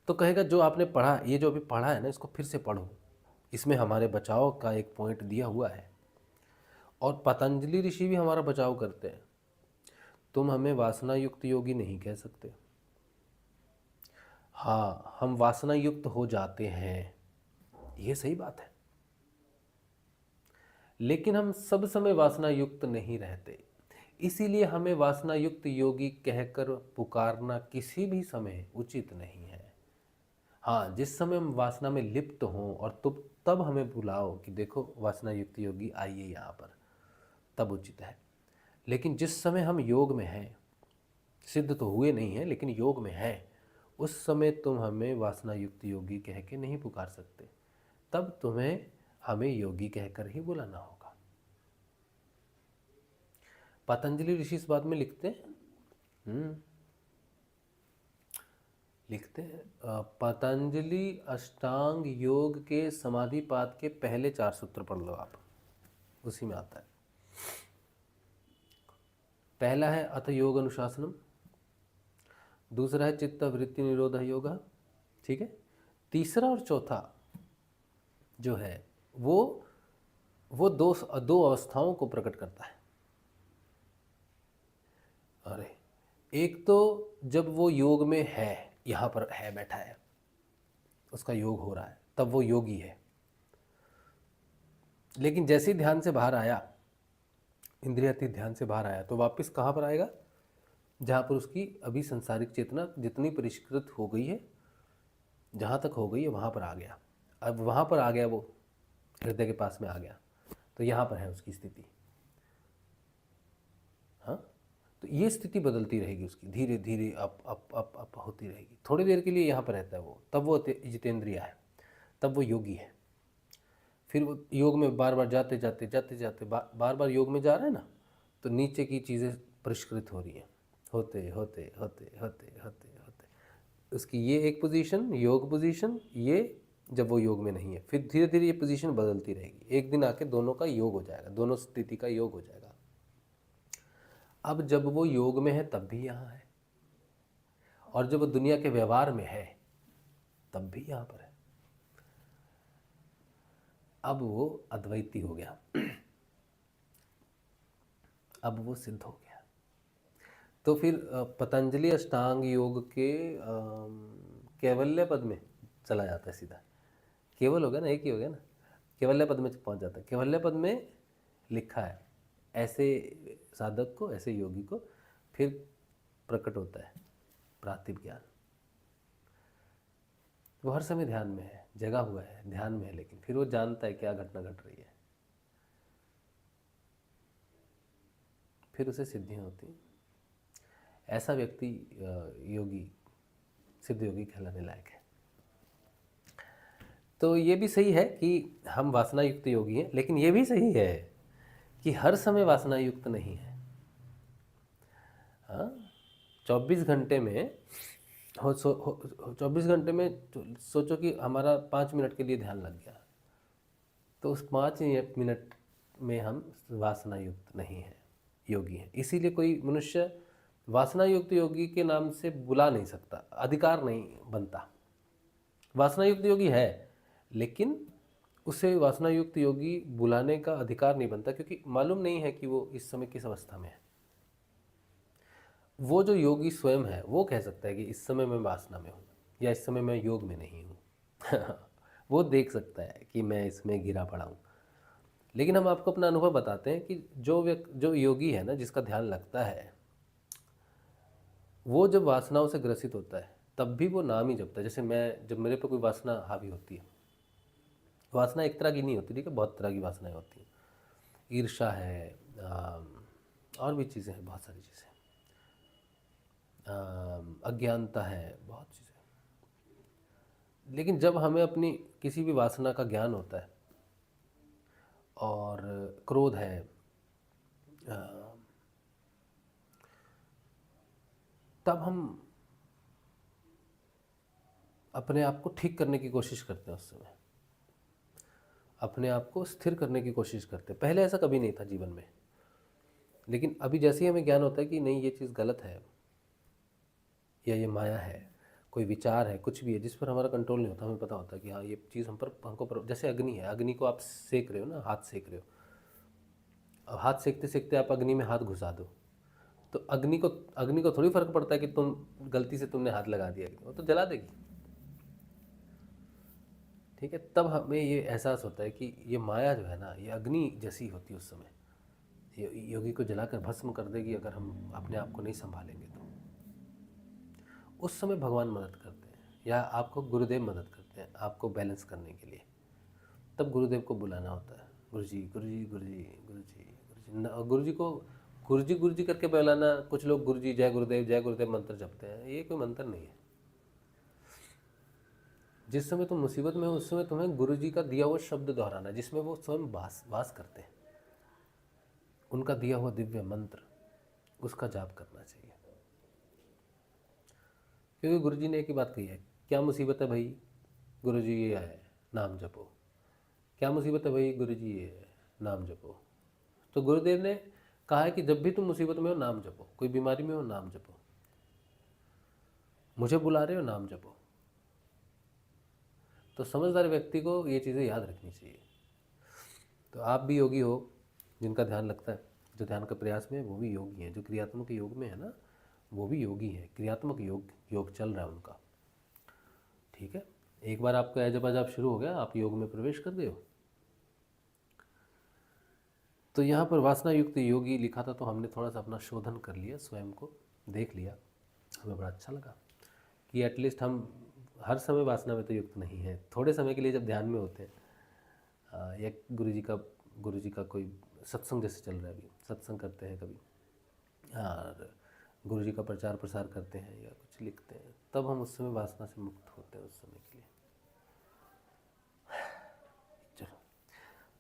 तो कहेगा जो आपने पढ़ा, ये जो अभी पढ़ा है ना, इसको फिर से पढ़ो, इसमें हमारे बचाव का एक पॉइंट दिया हुआ है, और पतंजलि ऋषि भी हमारा बचाव करते हैं। तुम हमें वासना युक्त योगी नहीं कह सकते। हाँ हम वासना युक्त हो जाते हैं, ये सही बात है, लेकिन हम सब समय वासना युक्त नहीं रहते, इसीलिए हमें वासना युक्त योगी कहकर पुकारना किसी भी समय उचित नहीं है। हाँ जिस समय हम वासना में लिप्त हों और तब हमें बुलाओ कि देखो वासना युक्त योगी आइए यहाँ पर, तब उचित है। लेकिन जिस समय हम योग में हैं, सिद्ध तो हुए नहीं हैं लेकिन योग में हैं, उस समय तुम हमें वासना युक्त योगी कह के नहीं पुकार सकते, तब तुम्हें हमें योगी कहकर ही बुलाना होगा। पतंजलि ऋषि इस बात में लिखते हैं, लिखते हैं पतंजलि अष्टांग योग के समाधिपाद के पहले 4 सूत्र पढ़ लो आप, उसी में आता है। पहला है अथ योग अनुशासनम, दूसरा है चित्त वृत्ति निरोध योग, ठीक है। तीसरा और चौथा जो है वो दो अवस्थाओं को प्रकट करता है। अरे एक तो जब वो योग में है, यहाँ पर है, बैठा है, उसका योग हो रहा है, तब वो योगी है। लेकिन जैसे ही ध्यान से बाहर आया, इंद्रियातीत ध्यान से बाहर आया, तो वापस कहाँ पर आएगा, जहाँ पर उसकी अभी संसारिक चेतना जितनी परिष्कृत हो गई है, जहाँ तक हो गई है वहाँ पर आ गया। अब वहाँ पर आ गया, वो हृदय के पास में आ गया, तो यहाँ पर है उसकी स्थिति। हाँ तो ये स्थिति बदलती रहेगी उसकी, धीरे धीरे अप अप अप अप होती रहेगी। थोड़ी देर के लिए यहाँ पर रहता है वो, तब वो जितेंद्रिय है, तब वो योगी है। फिर वो योग में बार बार जाते जाते बार बार योग में जा रहा है ना, तो नीचे की चीज़ें परिष्कृत हो रही हैं, होते होते होते होते होते होते उसकी ये एक पोजीशन, योग पोजीशन, ये जब वो योग में नहीं है, फिर धीरे धीरे ये पोजीशन बदलती रहेगी। एक दिन आके दोनों का योग हो जाएगा, दोनों स्थिति का योग हो जाएगा। अब जब वो योग में है तब भी यहाँ है, और जब वो दुनिया के व्यवहार में है तब भी यहाँ पर है। अब वो अद्वैती हो गया, अब वो सिद्ध हो गया। तो फिर पतंजलि अष्टांग योग के कैवल्य पद में चला जाता है सीधा। केवल हो गया ना, एक ही हो गया ना, कैवल्य पद में पहुंच जाता है। कैवल्य पद में लिखा है ऐसे साधक को, ऐसे योगी को फिर प्रकट होता है प्रातिभ ज्ञान। वो हर समय ध्यान में है, जगा हुआ है, ध्यान में है, लेकिन फिर वो जानता है क्या घटना घट रही है, फिर उसे सिद्धियाँ होती हैं। ऐसा व्यक्ति योगी, सिद्ध योगी कहलाने लायक है। तो ये भी सही है कि हम वासना युक्त योगी हैं, लेकिन ये भी सही है कि हर समय वासना युक्त नहीं है। हाँ 24 घंटे में 24 घंटे में सोचो कि हमारा 5 मिनट के लिए ध्यान लग गया, तो उस 5 मिनट में हम वासना युक्त नहीं हैं, योगी हैं। इसीलिए कोई मनुष्य वासना युक्त योगी के नाम से बुला नहीं सकता, अधिकार नहीं बनता। वासना युक्त योगी है, लेकिन उसे वासना युक्त योगी बुलाने का अधिकार नहीं बनता, क्योंकि मालूम नहीं है कि वो इस समय किस अवस्था में है। वो जो योगी स्वयं है वो कह सकता है कि इस समय मैं वासना में हूँ, या इस समय मैं योग में नहीं हूँ। वो देख सकता है कि मैं इसमें गिरा पड़ा हूँ, लेकिन हम आपको अपना अनुभव बताते हैं कि जो योगी है ना, जिसका ध्यान लगता है, वो जब वासनाओं से ग्रसित होता है तब भी वो नाम ही जपता है। जैसे मैं, जब मेरे पे कोई वासना हावी होती है, वासना एक तरह की नहीं होती, ठीक है, बहुत तरह की वासनाएं होती हैं। ईर्ष्या है, और भी चीज़ें हैं, बहुत सारी चीज़ें, अज्ञानता है, बहुत चीज़ें। लेकिन जब हमें अपनी किसी भी वासना का ज्ञान होता है, और क्रोध है, तब हम अपने आप को ठीक करने की कोशिश करते हैं। उस समय अपने आप को स्थिर करने की कोशिश करते हैं। पहले ऐसा कभी नहीं था जीवन में, लेकिन अभी जैसे ही हमें ज्ञान होता है कि नहीं, ये चीज़ गलत है, या ये माया है, कोई विचार है, कुछ भी है जिस पर हमारा कंट्रोल नहीं होता, हमें पता होता है कि हाँ, ये चीज़ जैसे अग्नि है, अग्नि को आप सेक रहे हो ना, हाथ सेक रहे हो। अब हाथ सेकते सेकते आप अग्नि में हाथ घुसा दो, तो अग्नि को थोड़ी फर्क पड़ता है कि गलती से तुमने हाथ लगा दिया, वो तो जला देगी। ठीक है, तब हमें ये एहसास होता है कि ये माया जो है ना, ये अग्नि जैसी होती है। उस समय ये योगी को जलाकर भस्म कर देगी अगर हम अपने आप को नहीं संभालेंगे तो। उस समय भगवान मदद करते हैं, या आपको गुरुदेव मदद करते हैं आपको बैलेंस करने के लिए। तब गुरुदेव को बुलाना होता है, गुरु जी गुरु जी गुरु जी गुरु जी गुरु जी। गुरु जी को गुरु जी करके बुलाना। कुछ लोग गुरु जी जय गुरुदेव मंत्र जपते हैं, ये कोई मंत्र नहीं है। जिस समय तुम मुसीबत में हो, उस समय तुम्हें गुरु जी का दिया हुआ शब्द दोहराना, जिसमें वो स्वयं वास करते हैं, उनका दिया हुआ दिव्य मंत्र, उसका जाप करना चाहिए। क्योंकि गुरु जी ने एक ही बात कही है, क्या मुसीबत है भाई, गुरु जी ये है, नाम जपो। क्या मुसीबत है भाई, गुरु जी ये है, नाम जपो। तो गुरुदेव ने कहा है कि जब भी तुम मुसीबत में हो, नाम जपो। कोई बीमारी में हो, नाम जपो। मुझे बुला रहे हो, नाम जपो। तो समझदार व्यक्ति को ये चीज़ें याद रखनी चाहिए। तो आप भी योगी हो, जिनका ध्यान लगता है, जो ध्यान का प्रयास में है, वो भी योगी हैं। जो क्रियात्मक योग में है ना, वो भी योगी है। क्रियात्मक योग चल रहा है उनका। ठीक है, एक बार आपका आज शुरू हो गया, आप योग में प्रवेश कर गए हो। तो यहाँ पर वासना युक्त योगी लिखा था, तो हमने थोड़ा सा अपना शोधन कर लिया, स्वयं को देख लिया। हमें बड़ा अच्छा लगा कि एटलीस्ट हम हर समय वासना में तो युक्त नहीं है। थोड़े समय के लिए जब ध्यान में होते हैं, या गुरु जी का कोई सत्संग जैसे चल रहा है, अभी सत्संग करते हैं कभी, और गुरु जी का प्रचार प्रसार करते हैं या कुछ लिखते हैं, तब हम उस समय वासना से मुक्त होते हैं उस समय के लिए। चलो,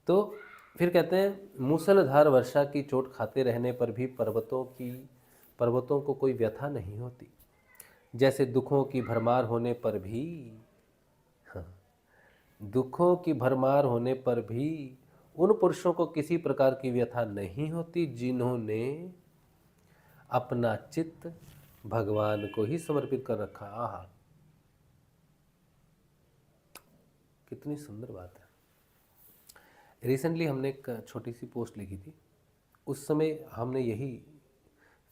तो फिर कहते हैं, मूसलधार वर्षा की चोट खाते रहने पर भी पर्वतों को कोई व्यथा नहीं होती। जैसे दुखों की भरमार होने पर भी, हाँ, दुखों की भरमार होने पर भी उन पुरुषों को किसी प्रकार की व्यथा नहीं होती जिन्होंने अपना चित्त भगवान को ही समर्पित कर रखा। आहा, कितनी सुंदर बात है। रिसेंटली हमने एक छोटी सी पोस्ट लिखी थी, उस समय हमने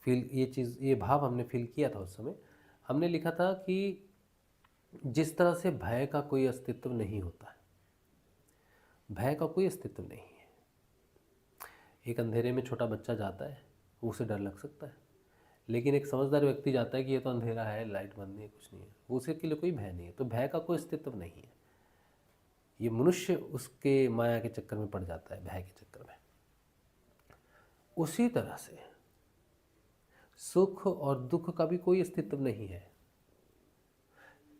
ये भाव हमने फील किया था। उस समय हमने लिखा था कि जिस तरह से भय का कोई अस्तित्व नहीं होता है, भय का कोई अस्तित्व नहीं है। एक अंधेरे में छोटा बच्चा जाता है, उसे डर लग सकता है, लेकिन एक समझदार व्यक्ति जाता है कि ये तो अंधेरा है, लाइट बंद नहीं है, कुछ नहीं है, उसे के लिए कोई भय नहीं है। तो भय का कोई अस्तित्व नहीं है। ये मनुष्य उसके माया के चक्कर में पड़ जाता है, भय के चक्कर में। उसी तरह से सुख और दुख का भी कोई अस्तित्व नहीं है।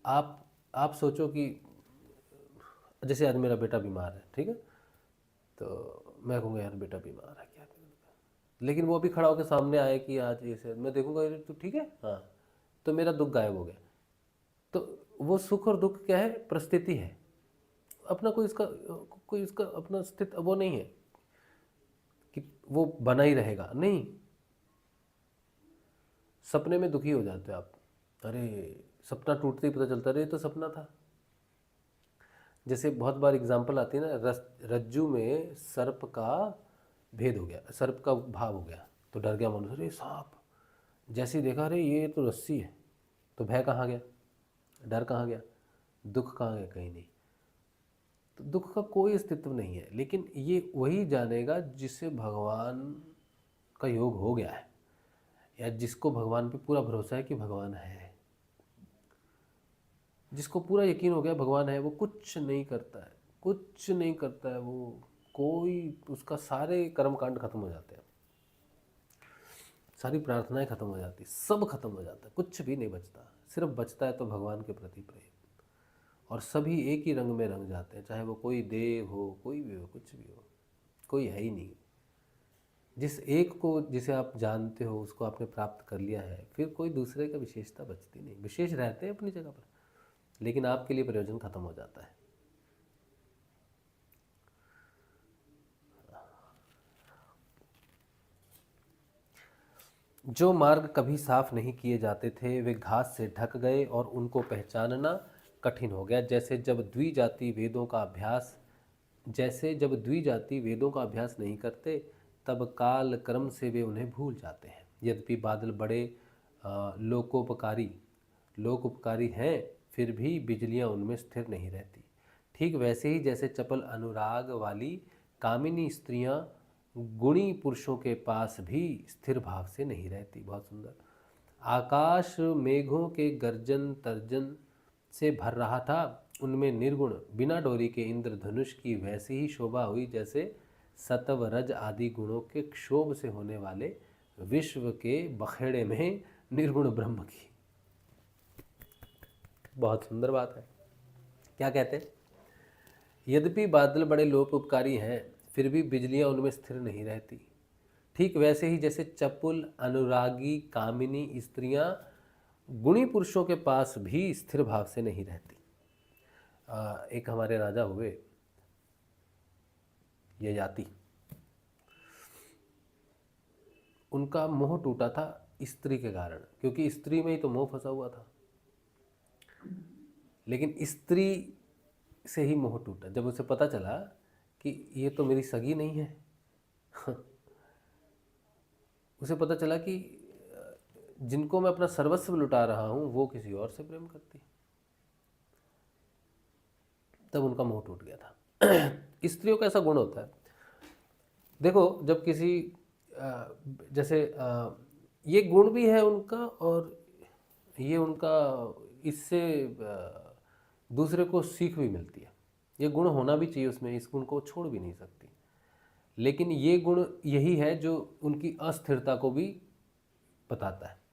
आप सोचो कि जैसे आज मेरा बेटा बीमार है, ठीक है, तो मैं कहूँगा यार बेटा बीमार है, क्या करूँगा, लेकिन वो भी खड़ा होकर सामने आए कि आज ऐसे, मैं देखूँगा तू ठीक है, हाँ, तो मेरा दुख गायब हो गया। तो वो सुख और दुख क्या है, परिस्थिति है, अपना कोई इसका अपना स्थिति वो नहीं है कि वो बना ही रहेगा, नहीं। सपने में दुखी हो जाते हो आप, अरे सपना टूटते ही पता चलता, अरे तो सपना था। जैसे बहुत बार एग्जाम्पल आती है ना, रज्जू में सर्प का भेद हो गया, सर्प का भाव हो गया, तो डर गया मनुष्य, अरे सांप। जैसे ही देखा, अरे ये तो रस्सी है, तो भय कहाँ गया, डर कहाँ गया, दुख कहाँ गया, कहीं नहीं। तो दुख का कोई अस्तित्व नहीं है, लेकिन ये वही जानेगा जिसे भगवान का योग हो गया है, या जिसको भगवान पे पूरा भरोसा है कि भगवान है। जिसको पूरा यकीन हो गया भगवान है, वो कुछ नहीं करता है, कुछ नहीं करता है वो, कोई उसका सारे कर्म कांड खत्म हो जाते हैं, सारी प्रार्थनाएं खत्म हो जाती, सब खत्म हो जाता है, कुछ भी नहीं बचता। सिर्फ बचता है तो भगवान के प्रति प्रेम, और सभी एक ही रंग में रंग जाते हैं, चाहे वो कोई देव हो, कोई भी हो, कुछ भी हो, कोई है ही नहीं। जिस एक को जिसे आप जानते हो उसको आपने प्राप्त कर लिया है, फिर कोई दूसरे का विशेषता बचती नहीं। विशेष रहते हैं अपनी जगह पर, लेकिन आपके लिए प्रयोजन खत्म हो जाता है। जो मार्ग कभी साफ नहीं किए जाते थे वे घास से ढक गए और उनको पहचानना कठिन हो गया। जैसे जब द्विजाति वेदों का अभ्यास नहीं करते, तब काल क्रम से वे उन्हें भूल जाते हैं। यद्यपि बादल बड़े लोकोपकारी हैं, फिर भी बिजलियां उनमें स्थिर नहीं रहती। ठीक वैसे ही जैसे चपल अनुराग वाली कामिनी स्त्रियां गुणी पुरुषों के पास भी स्थिर भाव से नहीं रहती। बहुत सुंदर। आकाश मेघों के गर्जन तर्जन से भर रहा था, उनमें निर्गुण बिना डोरी के इंद्रधनुष की वैसी ही शोभा हुई जैसे सत्व रज आदि गुणों के क्षोभ से होने वाले विश्व के बखेड़े में निर्गुण ब्रह्म की। बहुत सुंदर बात है। क्या कहते हैं? यद्यपि बादल बड़े लोकोपकारी हैं, फिर भी बिजलियां उनमें स्थिर नहीं रहती। ठीक वैसे ही जैसे चपुल अनुरागी कामिनी स्त्रियां गुणी पुरुषों के पास भी स्थिर भाव से नहीं रहती। एक हमारे राजा हुए ययाति, उनका मोह टूटा था स्त्री के कारण, क्योंकि स्त्री में ही तो मोह फंसा हुआ था। लेकिन स्त्री से ही मोह टूटा जब उसे पता चला कि ये तो मेरी सगी नहीं है। उसे पता चला कि जिनको मैं अपना सर्वस्व लुटा रहा हूँ वो किसी और से प्रेम करती। तब उनका मोह टूट गया था। स्त्रियों का ऐसा गुण होता है। देखो, जब किसी जैसे ये गुण भी है उनका, और ये उनका इससे दूसरे को सीख भी मिलती है। ये गुण होना भी चाहिए उसमें, इस गुण को छोड़ भी नहीं सकती। लेकिन ये गुण यही है जो उनकी अस्थिरता को भी बताता है।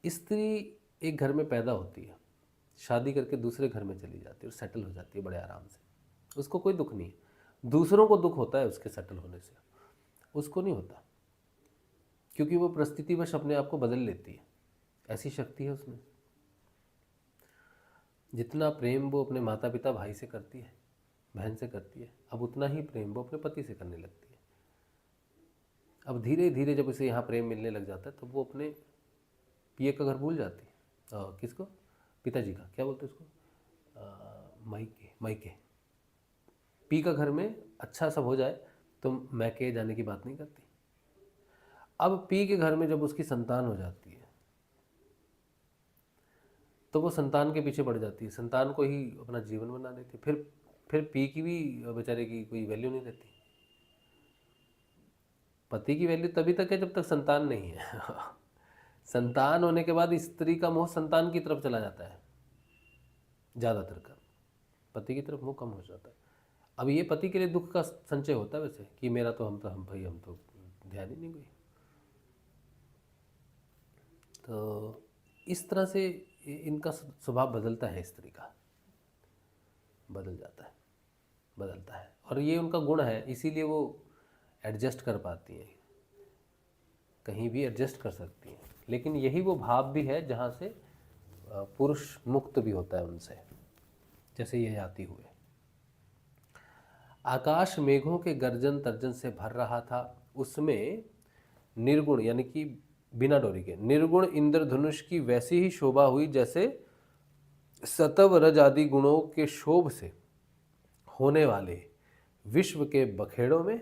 स्त्री एक घर में पैदा होती है, शादी करके दूसरे घर में चली जाती है और सेटल हो जाती है बड़े आराम से। उसको कोई दुख नहीं है। दूसरों को दुख होता है उसके सेटल होने से, उसको नहीं होता, क्योंकि वो परिस्थितिवश अपने आप को बदल लेती है। ऐसी शक्ति है उसमें। जितना प्रेम वो अपने माता पिता भाई से करती है, बहन से करती है, अब उतना ही प्रेम वो अपने पति से करने लगती है। अब धीरे धीरे जब उसे यहाँ प्रेम मिलने लग जाता है तो वो अपने पिए का घर भूल जाती है। किसको? पिताजी का। क्या बोलते हैं उसको? मायके। पी का घर में अच्छा सब हो जाए तो मैके जाने की बात नहीं करती। अब पी के घर में जब उसकी संतान हो जाती है तो वो संतान के पीछे पड़ जाती है, संतान को ही अपना जीवन बना लेती है। फिर पी की भी बेचारे की कोई वैल्यू नहीं रहती। पति की वैल्यू तभी तक है जब तक संतान नहीं है। संतान होने के बाद स्त्री का मोह संतान की तरफ चला जाता है ज़्यादातर का, पति की तरफ मोह कम हो जाता है। अब ये पति के लिए दुख का संचय होता है वैसे, कि मेरा तो हम तो ध्यान ही नहीं कोई। तो इस तरह से इनका स्वभाव बदलता है, स्त्री का बदल जाता है, बदलता है। और ये उनका गुण है, इसीलिए वो एडजस्ट कर पाती हैं, कहीं भी एडजस्ट कर सकती हैं। लेकिन यही वो भाव भी है जहाँ से पुरुष मुक्त भी होता है उनसे, जैसे ये आती हुए। आकाश मेघों के गर्जन तर्जन से भर रहा था, उसमें निर्गुण यानी कि बिना डोरी के निर्गुण इंद्रधनुष की वैसी ही शोभा हुई जैसे सतव रज आदि गुणों के शोभ से होने वाले विश्व के बखेड़ों में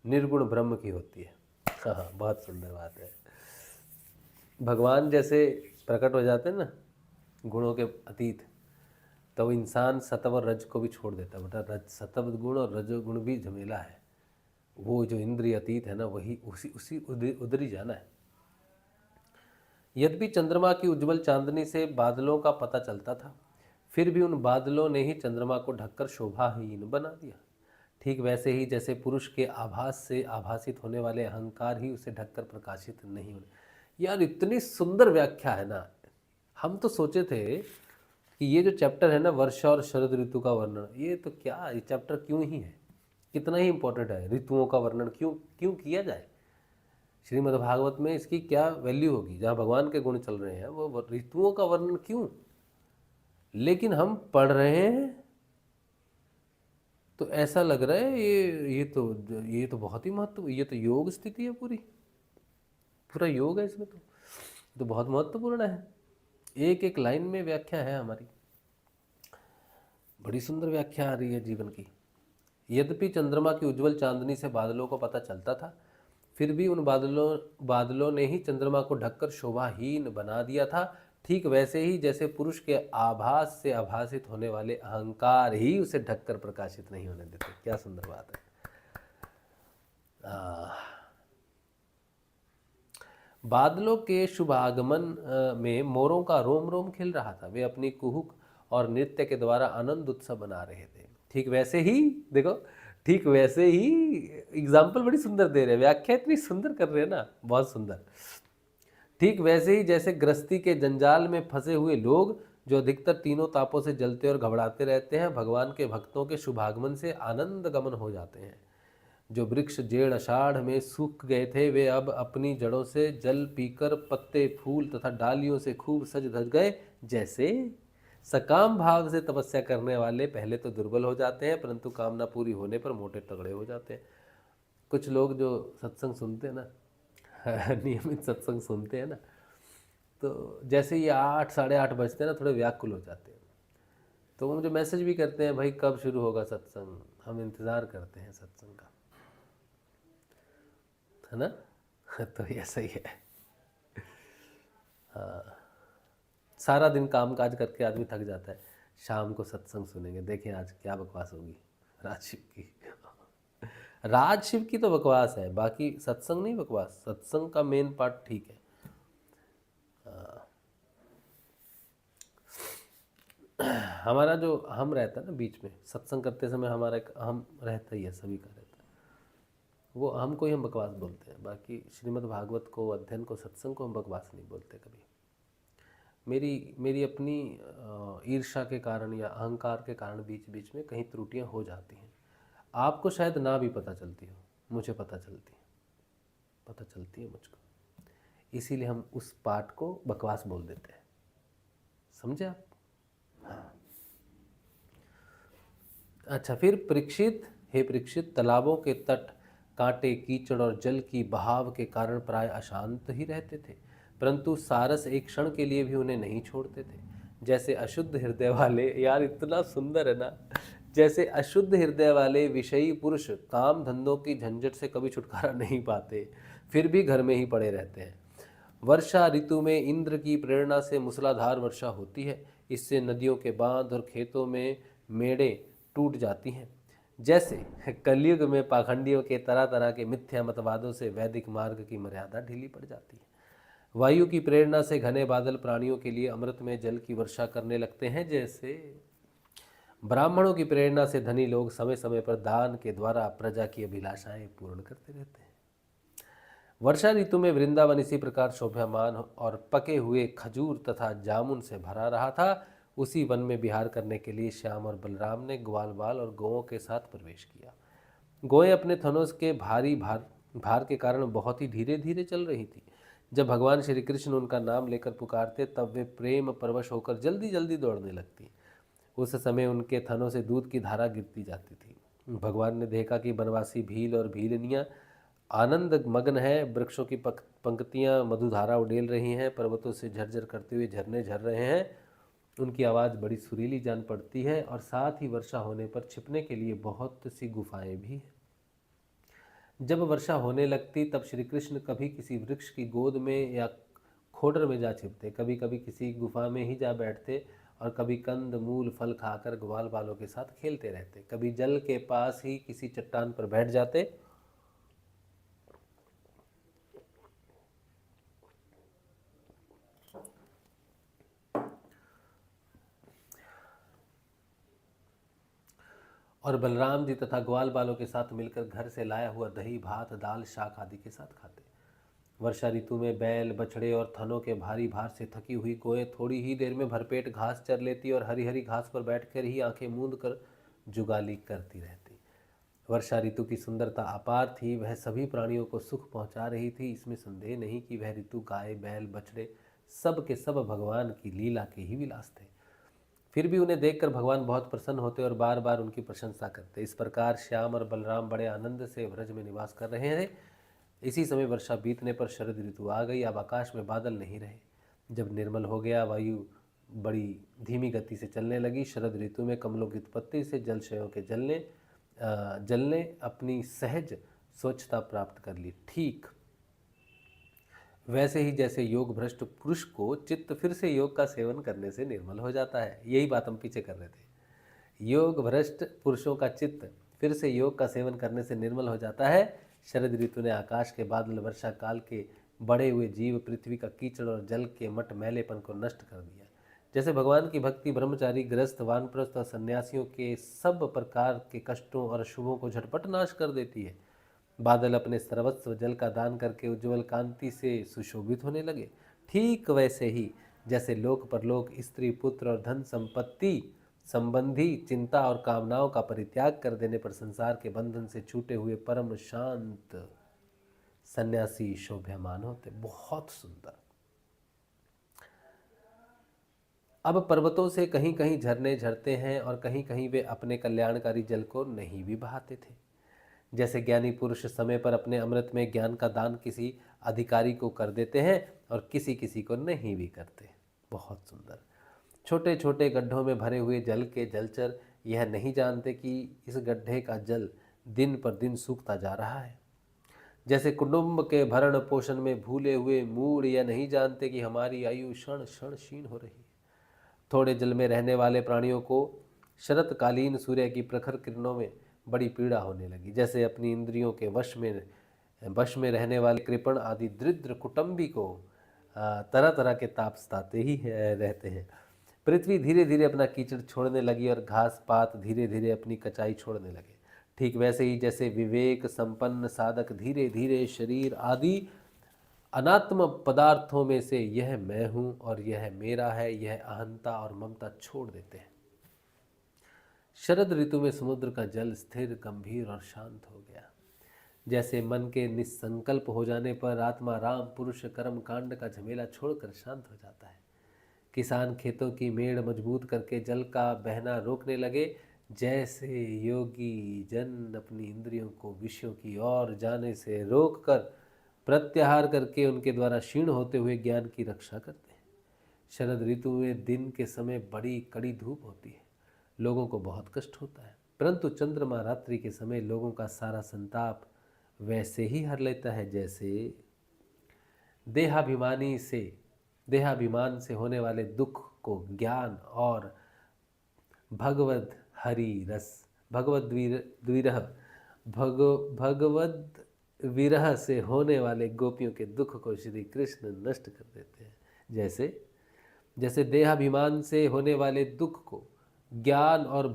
निर्गुण ब्रह्म की होती है। हाँ, बहुत सुंदर बात है। भगवान जैसे प्रकट हो जाते हैं ना गुणों के अतीत, तो इंसान सत्व और रज को भी छोड़ देता है। बेटा रज सत्व गुण और रजोगुण भी झमेला है, वो जो इंद्रिय अतीत है ना, वही उसी उसी उधर ही जाना है। यद्यपि चंद्रमा की उज्जवल चांदनी से बादलों का पता चलता था, फिर भी उन बादलों ने ही चंद्रमा को ढककर शोभाहीन बना दिया। ठीक वैसे ही जैसे पुरुष के आभास से आभासित होने वाले अहंकार ही उसे ढककर प्रकाशित नहीं होने। यार इतनी सुंदर व्याख्या है ना। हम तो सोचे थे कि ये जो चैप्टर है ना, वर्षा और शरद ऋतु का वर्णन, ये तो क्या, ये चैप्टर क्यों ही है, कितना ही इंपॉर्टेंट है। ऋतुओं का वर्णन क्यों क्यों किया जाए श्रीमद् भागवत में, इसकी क्या वैल्यू होगी। जहाँ भगवान के गुण चल रहे हैं वो ऋतुओं का वर्णन क्यों। लेकिन हम पढ़ रहे हैं तो ऐसा लग रहा है ये तो बहुत ही महत्व, ये तो योग स्थिति है, पूरा योग है इसमें, तो बहुत महत्वपूर्ण है। एक एक लाइन में व्याख्या है हमारी, बड़ी सुंदर व्याख्या आ रही है जीवन की। यद्यपि चंद्रमा की उज्जवल चांदनी से बादलों को पता चलता था, फिर भी उन बादलों ने ही चंद्रमा को ढककर शोभाहीन बना दिया था। ठीक वैसे ही जैसे पुरुष के आभास से आभासित होने वाले अहंकार ही उसे ढककर प्रकाशित नहीं होने देते। क्या सुंदर बात है। बादलों के शुभ आगमन में मोरों का रोम रोम खिल रहा था। वे अपनी कुहुक और नृत्य के द्वारा आनंद उत्सव बना रहे थे। ठीक वैसे ही देखो, ठीक वैसे ही एग्जाम्पल बड़ी सुंदर दे रहे हैं, व्याख्या इतनी सुंदर कर रहे हैं ना, बहुत सुंदर। ठीक वैसे ही जैसे गृहस्थी के जंजाल में फंसे हुए लोग जो अधिकतर तीनों तापों से जलते और घबराते रहते हैं, भगवान के भक्तों के शुभागमन से आनंद गमन हो जाते हैं। जो वृक्ष जेड़ अषाढ़ में सूख गए थे, वे अब अपनी जड़ों से जल पीकर पत्ते फूल तथा डालियों से खूब सज धज गए। जैसे सकाम भाव से तपस्या करने वाले पहले तो दुर्बल हो जाते हैं, परंतु कामना पूरी होने पर मोटे तगड़े हो जाते हैं। कुछ लोग जो सत्संग सुनते हैं ना, नियमित सत्संग सुनते हैं ना, तो जैसे ये 8 साढ़े 8 बजते हैं ना, थोड़े व्याकुल हो जाते हैं। तो वो मुझे मैसेज भी करते हैं, भाई कब शुरू होगा सत्संग, हम इंतज़ार करते हैं सत्संग का, है ना। तो ऐसा ही है। हाँ, सारा दिन काम काज करके आदमी थक जाता है, शाम को सत्संग सुनेंगे, देखें आज क्या बकवास होगी राजशिव की। राजशिव की तो बकवास है, बाकी सत्संग नहीं बकवास, सत्संग का मेन पार्ट ठीक है। हमारा जो हम रहता है ना बीच में सत्संग करते समय, हमारा एक हम रहता ही है, सभी का रहता है, वो हमको ही हम बकवास बोलते हैं। बाकी श्रीमद् भागवत को, अध्ययन को, सत्संग को हम बकवास नहीं बोलते कभी। मेरी अपनी ईर्ष्या के कारण या अहंकार के कारण बीच बीच में कहीं त्रुटियां हो जाती हैं। आपको शायद ना भी पता चलती हो, मुझे पता चलती है मुझको, इसीलिए हम उस पार्ट को बकवास बोल देते हैं। समझे आप? हाँ। अच्छा, फिर हे परीक्षित, तालाबों के तट कांटे, कीचड़ और जल की बहाव के कारण प्राय अशांत ही रहते थे, परंतु सारस एक क्षण के लिए भी उन्हें नहीं छोड़ते थे। जैसे अशुद्ध हृदय वाले, यार इतना सुंदर है ना, जैसे अशुद्ध हृदय वाले विषयी पुरुष काम धंधों की झंझट से कभी छुटकारा नहीं पाते, फिर भी घर में ही पड़े रहते हैं। वर्षा ऋतु में इंद्र की प्रेरणा से मूसलाधार वर्षा होती है। इससे नदियों के बांध और खेतों में मेड़े टूट जाती हैं। जैसे कलयुग में पाखंडियों के तरह तरह के मिथ्या मतवादों से वैदिक मार्ग की मर्यादा ढीली पड़ जाती है। वायु की प्रेरणा से घने बादल प्राणियों के लिए अमृत में जल की वर्षा करने लगते हैं। जैसे ब्राह्मणों की प्रेरणा से धनी लोग समय समय पर दान के द्वारा प्रजा की अभिलाषाएं पूर्ण करते रहते हैं। वर्षा ऋतु में वृंदावन इसी प्रकार शोभायमान और पके हुए खजूर तथा जामुन से भरा रहा था। उसी वन में विहार करने के लिए श्याम और बलराम ने ग्वाल बाल और गौओं के साथ प्रवेश किया। गौएं अपने थनों के भारी भार के कारण बहुत ही धीरे धीरे चल रही थी। जब भगवान श्री कृष्ण उनका नाम लेकर पुकारते, तब वे प्रेम परवश होकर जल्दी जल्दी दौड़ने लगती। उस समय उनके थनों से दूध की धारा गिरती जाती थी। भगवान ने देखा कि बनवासी भील और भीलनियाँ आनंद मग्न है, वृक्षों की पंक्तियाँ मधुधारा उड़ेल रही हैं, पर्वतों से झरझर करते हुए झरने झर रहे हैं। उनकी आवाज़ बड़ी सुरीली जान पड़ती है और साथ ही वर्षा होने पर छिपने के लिए बहुत सी गुफाएं भी हैं। जब वर्षा होने लगती, तब श्री कृष्ण कभी किसी वृक्ष की गोद में या खोडर में जा छिपते, कभी कभी किसी गुफा में ही जा बैठते और कभी कंद मूल फल खाकर ग्वाल बालों के साथ खेलते रहते। कभी जल के पास ही किसी चट्टान पर बैठ जाते और बलराम जी तथा ग्वाल बालों के साथ मिलकर घर से लाया हुआ दही भात दाल शाक आदि के साथ खाते। वर्षा ऋतु में बैल बछड़े और थनों के भारी भार से थकी हुई गोएं थोड़ी ही देर में भरपेट घास चर लेती और हरी हरी घास पर बैठकर ही आंखें मूंद कर जुगाली करती रहती। वर्षा ऋतु की सुंदरता अपार थी, वह सभी प्राणियों को सुख पहुंचा रही थी। इसमें संदेह नहीं कि वह ऋतु गाय बैल बछड़े सब के सब भगवान की लीला के ही विलास थे। फिर भी उन्हें देखकर भगवान बहुत प्रसन्न होते और बार बार उनकी प्रशंसा करते। इस प्रकार श्याम और बलराम बड़े आनंद से व्रज में निवास कर रहे थे। इसी समय वर्षा बीतने पर शरद ऋतु आ गई। अब आकाश में बादल नहीं रहे। जब निर्मल हो गया, वायु बड़ी धीमी गति से चलने लगी। शरद ऋतु में कमलों की उत्पत्ति से जलशयों के जलने अपनी सहज स्वच्छता प्राप्त कर ली। ठीक वैसे ही जैसे योग भ्रष्ट पुरुष को चित्त फिर से योग का सेवन करने से निर्मल हो जाता है। यही बात हम पीछे कर रहे थे। योग भ्रष्ट पुरुषों का चित्त फिर से योग का सेवन करने से निर्मल हो जाता है। शरद ऋतु ने आकाश के बादल, वर्षा काल के बढ़े हुए जीव, पृथ्वी का कीचड़ और जल के मट मैलेपन को नष्ट कर दिया। जैसे भगवान की भक्ति ब्रह्मचारी, गृहस्थ, वानप्रस्थ और सन्यासियों के सब प्रकार के कष्टों और अशुभों को झटपट नाश कर देती है। बादल अपने सर्वस्व जल का दान करके उज्ज्वल कांति से सुशोभित होने लगे। ठीक वैसे ही जैसे लोक परलोक, स्त्री पुत्र और धन संपत्ति संबंधी चिंता और कामनाओं का परित्याग कर देने पर संसार के बंधन से छूटे हुए परम शांत सन्यासी शोभ्यमान होते। बहुत सुंदर। अब पर्वतों से कहीं कहीं झरने झरते हैं और कहीं कहीं वे अपने कल्याणकारी जल को नहीं भी बहाते थे। जैसे ज्ञानी पुरुष समय पर अपने अमृत में ज्ञान का दान किसी अधिकारी को कर देते हैं और किसी किसी को नहीं भी करते। बहुत सुंदर। छोटे छोटे गड्ढों में भरे हुए जल के जलचर यह नहीं जानते कि इस गड्ढे का जल दिन पर दिन सूखता जा रहा है। जैसे कुटुंब के भरण पोषण में भूले हुए मूढ़ यह नहीं जानते कि हमारी आयु क्षण क्षण क्षीण हो रही है। थोड़े जल में रहने वाले प्राणियों को शरतकालीन सूर्य की प्रखर किरणों में बड़ी पीड़ा होने लगी। जैसे अपनी इंद्रियों के वश में रहने वाले कृपण आदि दरिद्र कुटुंबी को तरह तरह के ताप सताते ही रहते हैं। पृथ्वी धीरे धीरे अपना कीचड़ छोड़ने लगी और घास पात धीरे धीरे अपनी कचाई छोड़ने लगे। ठीक वैसे ही जैसे विवेक संपन्न साधक धीरे धीरे शरीर आदि अनात्म पदार्थों में से यह मैं हूँ और यह मेरा है, यह अहंता और ममता छोड़ देते हैं। शरद ऋतु में समुद्र का जल स्थिर, गंभीर और शांत हो गया। जैसे मन के निसंकल्प हो जाने पर आत्मा राम पुरुष कर्म कांड का झमेला छोड़कर शांत हो जाता है। किसान खेतों की मेड़ मजबूत करके जल का बहना रोकने लगे, जैसे योगी जन अपनी इंद्रियों को विषयों की ओर जाने से रोककर प्रत्याहार करके उनके द्वारा क्षीण होते हुए ज्ञान की रक्षा करते हैं। शरद ऋतु में दिन के समय बड़ी कड़ी धूप होती है, लोगों को बहुत कष्ट होता है, परंतु चंद्रमा रात्रि के समय लोगों का सारा संताप वैसे ही हर लेता है जैसे देहाभिमान से होने वाले दुख को ज्ञान और भगवद विरह से होने वाले गोपियों के दुख को श्री कृष्ण नष्ट कर देते हैं। जैसे देहाभिमान से होने वाले दुख को ज्ञान और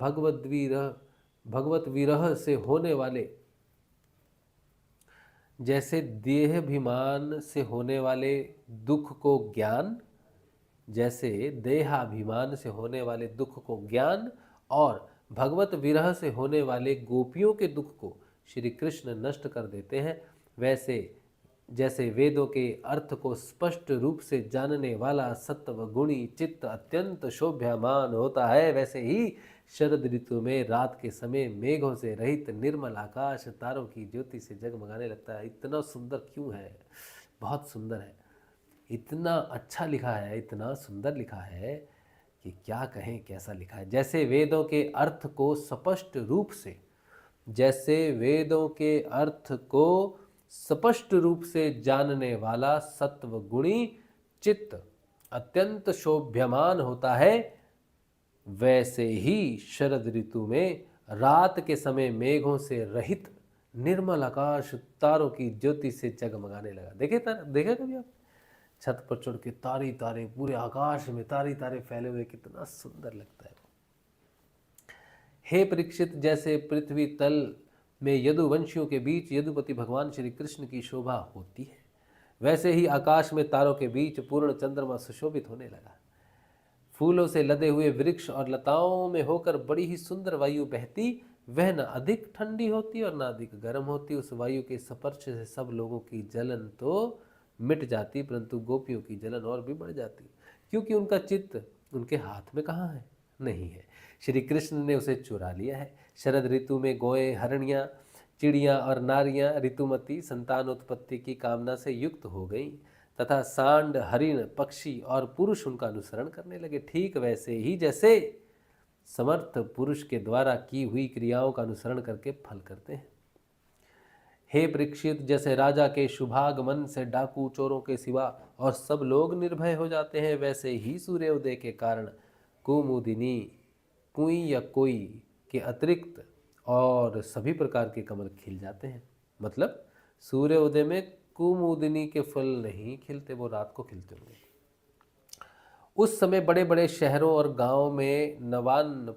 भगवत विरह से होने वाले जैसे देहाभिमान से होने वाले दुख को ज्ञान, जैसे देहाभिमान से होने वाले दुख को ज्ञान और भगवत विरह से होने वाले गोपियों के दुख को श्री कृष्ण नष्ट कर देते हैं, वैसे जैसे वेदों के अर्थ को स्पष्ट रूप से जानने वाला सत्व गुणी चित्त अत्यंत शोभ्यमान होता है, वैसे ही शरद ऋतु में रात के समय मेघों से रहित निर्मल आकाश तारों की ज्योति से जगमगाने लगता है। इतना सुंदर क्यों है? बहुत सुंदर है। इतना अच्छा लिखा है, इतना सुंदर लिखा है कि क्या कहें, कैसा लिखा है। जैसे वेदों के अर्थ को स्पष्ट रूप से स्पष्ट रूप से जानने वाला सत्व गुणी चित्त अत्यंत शोभ्यमान होता है, वैसे ही शरद ऋतु में रात के समय मेघों से रहित निर्मल आकाश तारों की ज्योति से जगमगाने लगा। देखा कभी आप छत पर चढ़ के तारे तारे पूरे आकाश में तारे तारे फैले हुए, कितना सुंदर लगता है। हे परीक्षित, जैसे पृथ्वी तल में यदुवंशियों के बीच यदुपति भगवान श्री कृष्ण की शोभा होती है, वैसे ही आकाश में तारों के बीच पूर्ण चंद्रमा सुशोभित होने लगा। फूलों से लदे हुए वृक्ष और लताओं में होकर बड़ी ही सुंदर वायु बहती, वह न अधिक ठंडी होती और न अधिक गर्म होती। उस वायु के स्पर्श से सब लोगों की जलन तो मिट जाती, परंतु गोपियों की जलन और भी बढ़ जाती, क्योंकि उनका चित्त उनके हाथ में कहाँ है, नहीं है। श्री कृष्ण ने उसे चुरा लिया है। शरद ऋतु में गोएं, हरणियाँ, चिड़ियाँ और नारियाँ ऋतुमती संतान उत्पत्ति की कामना से युक्त हो गईं तथा सांड, हरिण, पक्षी और पुरुष उनका अनुसरण करने लगे। ठीक वैसे ही जैसे समर्थ पुरुष के द्वारा की हुई क्रियाओं का अनुसरण करके फल करते हैं। हे परीक्षित, जैसे राजा के शुभागमन से डाकू चोरों के सिवा और सब लोग निर्भय हो जाते हैं, वैसे ही सूर्योदय के कारण कुमुदिनी, कुई या कोई के अतिरिक्त और सभी प्रकार के कमल खिल जाते हैं। मतलब सूर्योदय में कुमुदिनी के फल नहीं खिलते, वो रात को खिलते होंगे। उस समय बड़े बड़े शहरों और गांवों में नवान्न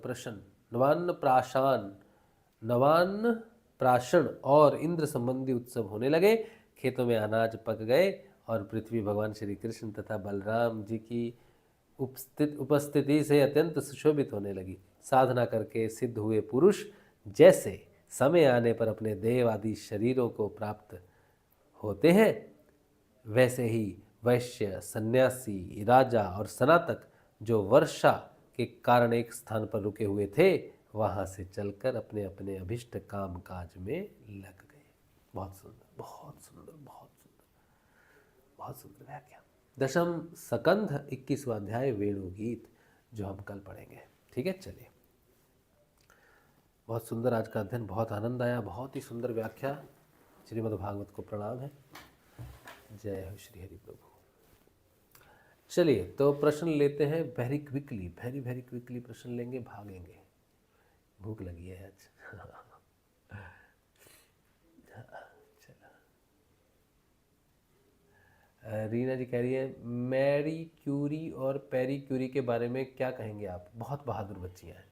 प्राशन और इंद्र संबंधी उत्सव होने लगे। खेतों में अनाज पक गए और पृथ्वी भगवान श्री कृष्ण तथा बलराम जी की उपस्थिति से अत्यंत सुशोभित होने लगी। साधना करके सिद्ध हुए पुरुष जैसे समय आने पर अपने देव आदि शरीरों को प्राप्त होते हैं, वैसे ही वैश्य, सन्यासी, राजा और स्नातक जो वर्षा के कारण एक स्थान पर रुके हुए थे, वहाँ से चलकर अपने अपने अभिष्ट काम काज में लग गए। बहुत सुंदर, बहुत सुंदर, बहुत सुंदर, बहुत सुंदर व्याख्या। दशम सकंध 21वां अध्याय वेणुगीत, जो हम कल पढ़ेंगे। ठीक है, चलिए। बहुत सुंदर आज का अध्ययन, बहुत आनंद आया, बहुत ही सुंदर व्याख्या। श्रीमद्भागवत को प्रणाम है। जय हो श्री हरि प्रभु। चलिए, तो प्रश्न लेते हैं वेरी क्विकली प्रश्न लेंगे, भागेंगे, भूख लगी है आज। रीना जी कह रही है, मैरी क्यूरी और पेरी क्यूरी के बारे में क्या कहेंगे आप? बहुत बहादुर बच्चियां हैं।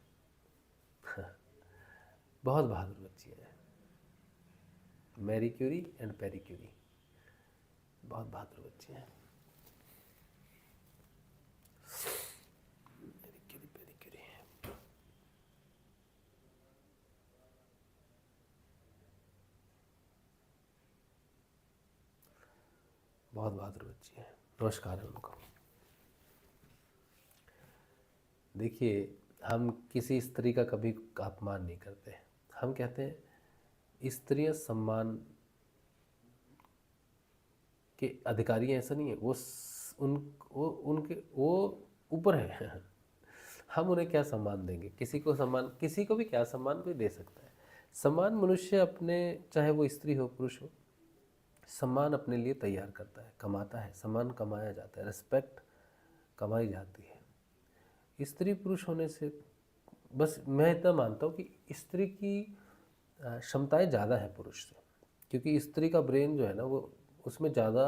बहुत बहादुर बच्चियां हैं, Marie Curie and Pierre Curie, बहुत बहादुर बच्चियां हैं। बहुत बहादुर बच्ची हैं, नमस्कार है उनको। देखिए, हम किसी स्त्री का कभी अपमान नहीं करते। हम कहते हैं स्त्रियां सम्मान के अधिकारी हैं, ऐसा नहीं है। वो ऊपर है। हम उन्हें क्या सम्मान देंगे? किसी को भी क्या सम्मान कोई दे सकता है? सम्मान मनुष्य अपने, चाहे वो स्त्री हो पुरुष हो, सम्मान अपने लिए तैयार करता है, कमाता है। सम्मान कमाया जाता है, रिस्पेक्ट कमाई जाती है। स्त्री पुरुष होने से बस मैं इतना मानता हूँ कि स्त्री की क्षमताएं ज़्यादा है पुरुष से, क्योंकि स्त्री का ब्रेन जो है ना, वो उसमें ज़्यादा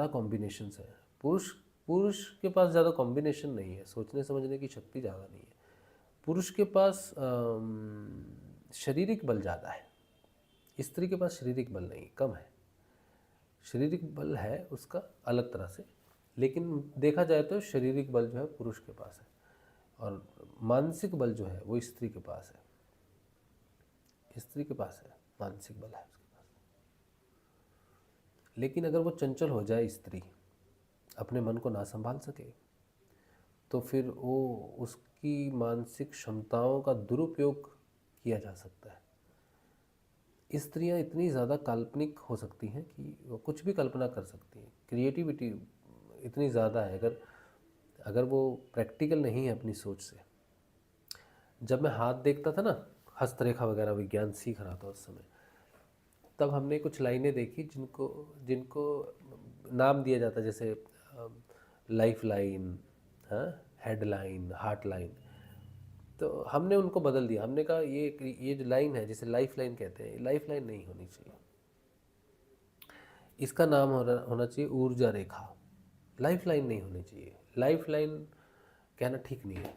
कॉम्बिनेशंस है। पुरुष के पास ज़्यादा कॉम्बिनेशन नहीं है, सोचने समझने की शक्ति ज़्यादा नहीं है। पुरुष के पास शारीरिक बल ज़्यादा है, स्त्री के पास शारीरिक बल नहीं, कम है। शारीरिक बल है उसका अलग तरह से, लेकिन देखा जाए तो शारीरिक बल जो है पुरुष के पास है, और मानसिक बल जो है वो स्त्री के पास है। स्त्री के पास है, मानसिक बल है उसके पास। लेकिन अगर वो चंचल हो जाए, स्त्री अपने मन को ना संभाल सके, तो फिर वो उसकी मानसिक क्षमताओं का दुरुपयोग किया जा सकता है। स्त्रियां इतनी ज़्यादा काल्पनिक हो सकती हैं कि वो कुछ भी कल्पना कर सकती हैं। क्रिएटिविटी इतनी ज़्यादा है, अगर वो प्रैक्टिकल नहीं है अपनी सोच से। जब मैं हाथ देखता था ना, हस्तरेखा वगैरह विज्ञान सीख रहा था उस समय, तब हमने कुछ लाइनें देखी जिनको नाम दिया जाता, जैसे लाइफ लाइन, हाँ, हेडलाइन, हार्ट लाइन। तो हमने उनको बदल दिया। हमने कहा ये जो लाइन है जिसे लाइफ लाइन कहते हैं, लाइफ लाइन नहीं होनी चाहिए, इसका नाम होना चाहिए ऊर्जा रेखा। लाइफ लाइन नहीं होनी चाहिए, लाइफ लाइन कहना ठीक नहीं है।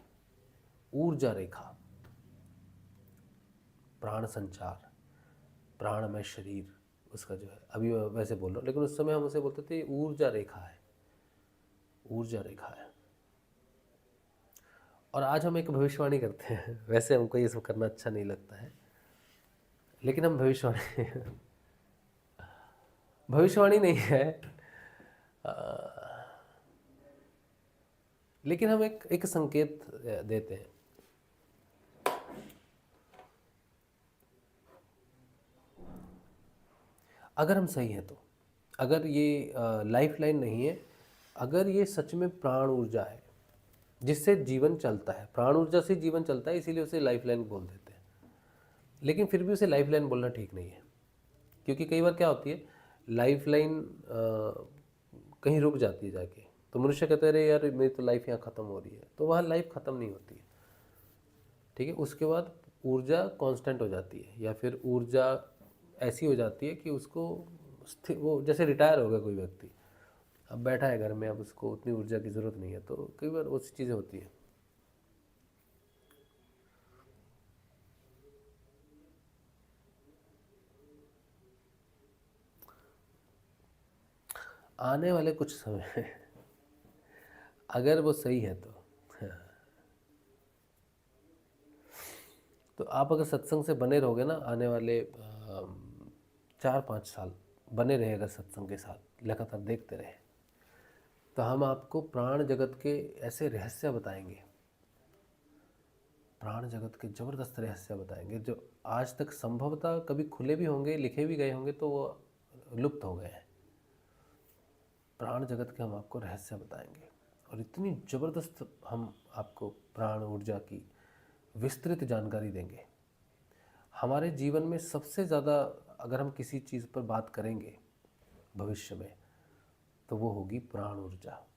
ऊर्जा रेखा, प्राण संचार, प्राणमय शरीर उसका जो है, अभी मैं वैसे बोल रहा हूँ, लेकिन उस समय हम उसे बोलते थे ऊर्जा रेखा है, ऊर्जा रेखा है। और आज हम एक भविष्यवाणी करते हैं। वैसे हमको ये सब करना अच्छा नहीं लगता है, लेकिन हम भविष्यवाणी भविष्यवाणी नहीं है, लेकिन हम एक संकेत देते हैं। अगर हम सही हैं तो, अगर ये लाइफ लाइन नहीं है, अगर ये सच में प्राण ऊर्जा है जिससे जीवन चलता है, प्राण ऊर्जा से जीवन चलता है, इसीलिए उसे लाइफ लाइन बोल देते हैं। लेकिन फिर भी उसे लाइफ लाइन बोलना ठीक नहीं है, क्योंकि कई बार क्या होती है, लाइफ लाइन कहीं रुक जाती है जाके, तो मनुष्य कहते हैं अरे यार मेरी तो लाइफ यहाँ ख़त्म हो रही है, तो वहाँ लाइफ ख़त्म नहीं होती है। ठीक है, उसके बाद ऊर्जा कांस्टेंट हो जाती है, या फिर ऊर्जा ऐसी हो जाती है कि उसको वो जैसे रिटायर हो गया कोई व्यक्ति, अब बैठा है घर में, अब उसको उतनी ऊर्जा की ज़रूरत नहीं है, तो कई बार वो चीज़ें होती हैं। आने वाले कुछ समय में अगर वो सही है तो आप अगर सत्संग से बने रहोगे ना, आने वाले 4-5 साल बने रहे अगर सत्संग के साथ लगातार देखते रहे, तो हम आपको प्राण जगत के ऐसे रहस्य बताएंगे, प्राण जगत के ज़बरदस्त रहस्य बताएंगे, जो आज तक संभवतः कभी खुले भी होंगे, लिखे भी गए होंगे, तो वो लुप्त हो गए हैं। प्राण जगत के हम आपको रहस्य बताएंगे, और इतनी ज़बरदस्त हम आपको प्राण ऊर्जा की विस्तृत जानकारी देंगे। हमारे जीवन में सबसे ज़्यादा अगर हम किसी चीज़ पर बात करेंगे भविष्य में, तो वो होगी प्राण ऊर्जा।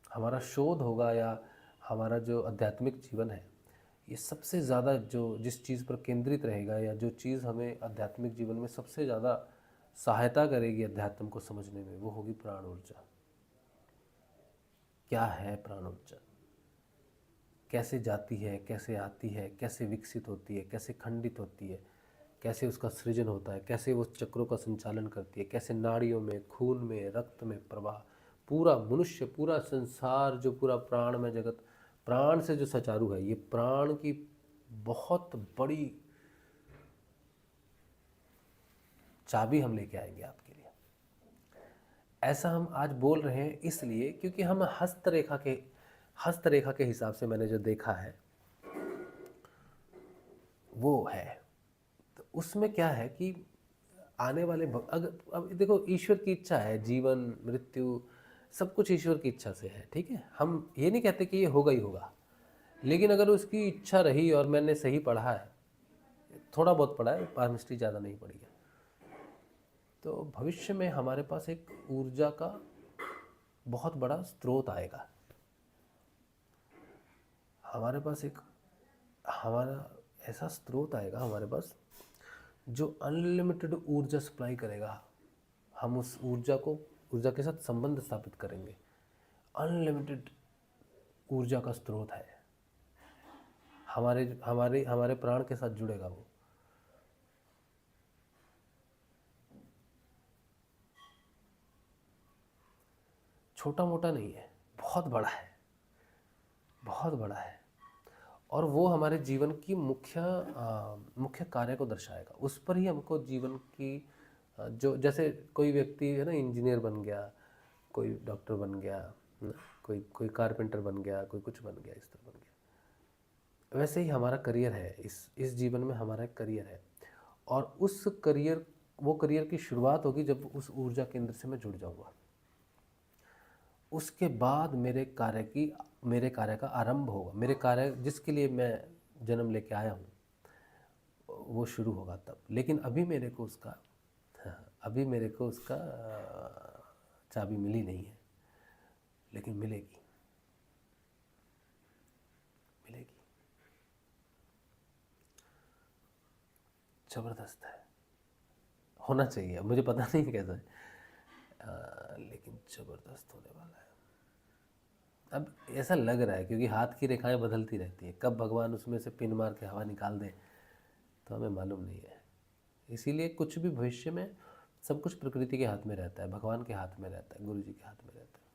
हमारा शोध होगा, या हमारा जो आध्यात्मिक जीवन है, ये सबसे ज़्यादा जो जिस चीज़ पर केंद्रित रहेगा, या जो चीज़ हमें आध्यात्मिक जीवन में सबसे ज़्यादा सहायता करेगी अध्यात्म को समझने में, वो होगी प्राण ऊर्जा। क्या है प्राण ऊर्जा, कैसे जाती है, कैसे आती है, कैसे विकसित होती है, कैसे खंडित होती है, कैसे उसका सृजन होता है, कैसे वो चक्रों का संचालन करती है, कैसे नाड़ियों में, खून में, रक्त में प्रवाह, पूरा मनुष्य, पूरा संसार, जो पूरा प्राण में जगत, प्राण से जो सचारू है, ये प्राण की बहुत बड़ी चाबी हम लेके आएंगे आपके लिए। ऐसा हम आज बोल रहे हैं इसलिए क्योंकि हम हस्तरेखा के हिसाब से मैंने जो देखा है वो है। तो उसमें क्या है कि आने वाले अगर अब देखो, ईश्वर की इच्छा है, जीवन मृत्यु सब कुछ ईश्वर की इच्छा से है, ठीक है, हम ये नहीं कहते कि ये होगा ही होगा, लेकिन अगर उसकी इच्छा रही, और मैंने सही पढ़ा है, थोड़ा बहुत पढ़ा है, पारमिस्ट्री ज़्यादा नहीं पढ़ी है, तो भविष्य में हमारे पास एक ऊर्जा का बहुत बड़ा स्रोत आएगा। हमारे पास एक हमारा ऐसा स्रोत आएगा हमारे पास, जो अनलिमिटेड ऊर्जा सप्लाई करेगा। हम उस ऊर्जा के साथ संबंध स्थापित करेंगे। अनलिमिटेड ऊर्जा का स्रोत है, हमारे हमारे हमारे प्राण के साथ जुड़ेगा वो। छोटा मोटा नहीं है, बहुत बड़ा है, बहुत बड़ा है, और वो हमारे जीवन की मुख्य कार्य को दर्शाएगा। उस पर ही हमको जीवन की जो, जैसे कोई व्यक्ति है ना, इंजीनियर बन गया, कोई डॉक्टर बन गया, कोई कारपेंटर बन गया, कोई कुछ बन गया, इस तरह बन गया, वैसे ही हमारा करियर है, इस जीवन में हमारा एक करियर है, और वो करियर की शुरुआत होगी जब उस ऊर्जा केंद्र से मैं जुड़ जाऊँगा। उसके बाद मेरे कार्य का आरंभ होगा, मेरे कार्य जिसके लिए मैं जन्म लेके आया हूँ वो शुरू होगा तब। लेकिन अभी मेरे को उसका चाबी मिली नहीं है, लेकिन मिलेगी। ज़बरदस्त है, होना चाहिए। मुझे पता नहीं कैसा है, लेकिन ज़बरदस्त होने वाला है। अब ऐसा लग रहा है क्योंकि हाथ की रेखाएं बदलती रहती हैं, कब भगवान उसमें से पिन मार के हवा निकाल दें तो हमें मालूम नहीं है। इसीलिए कुछ भी भविष्य में सब कुछ प्रकृति के हाथ में रहता है, भगवान के हाथ में रहता है, गुरु जी के हाथ में रहता है।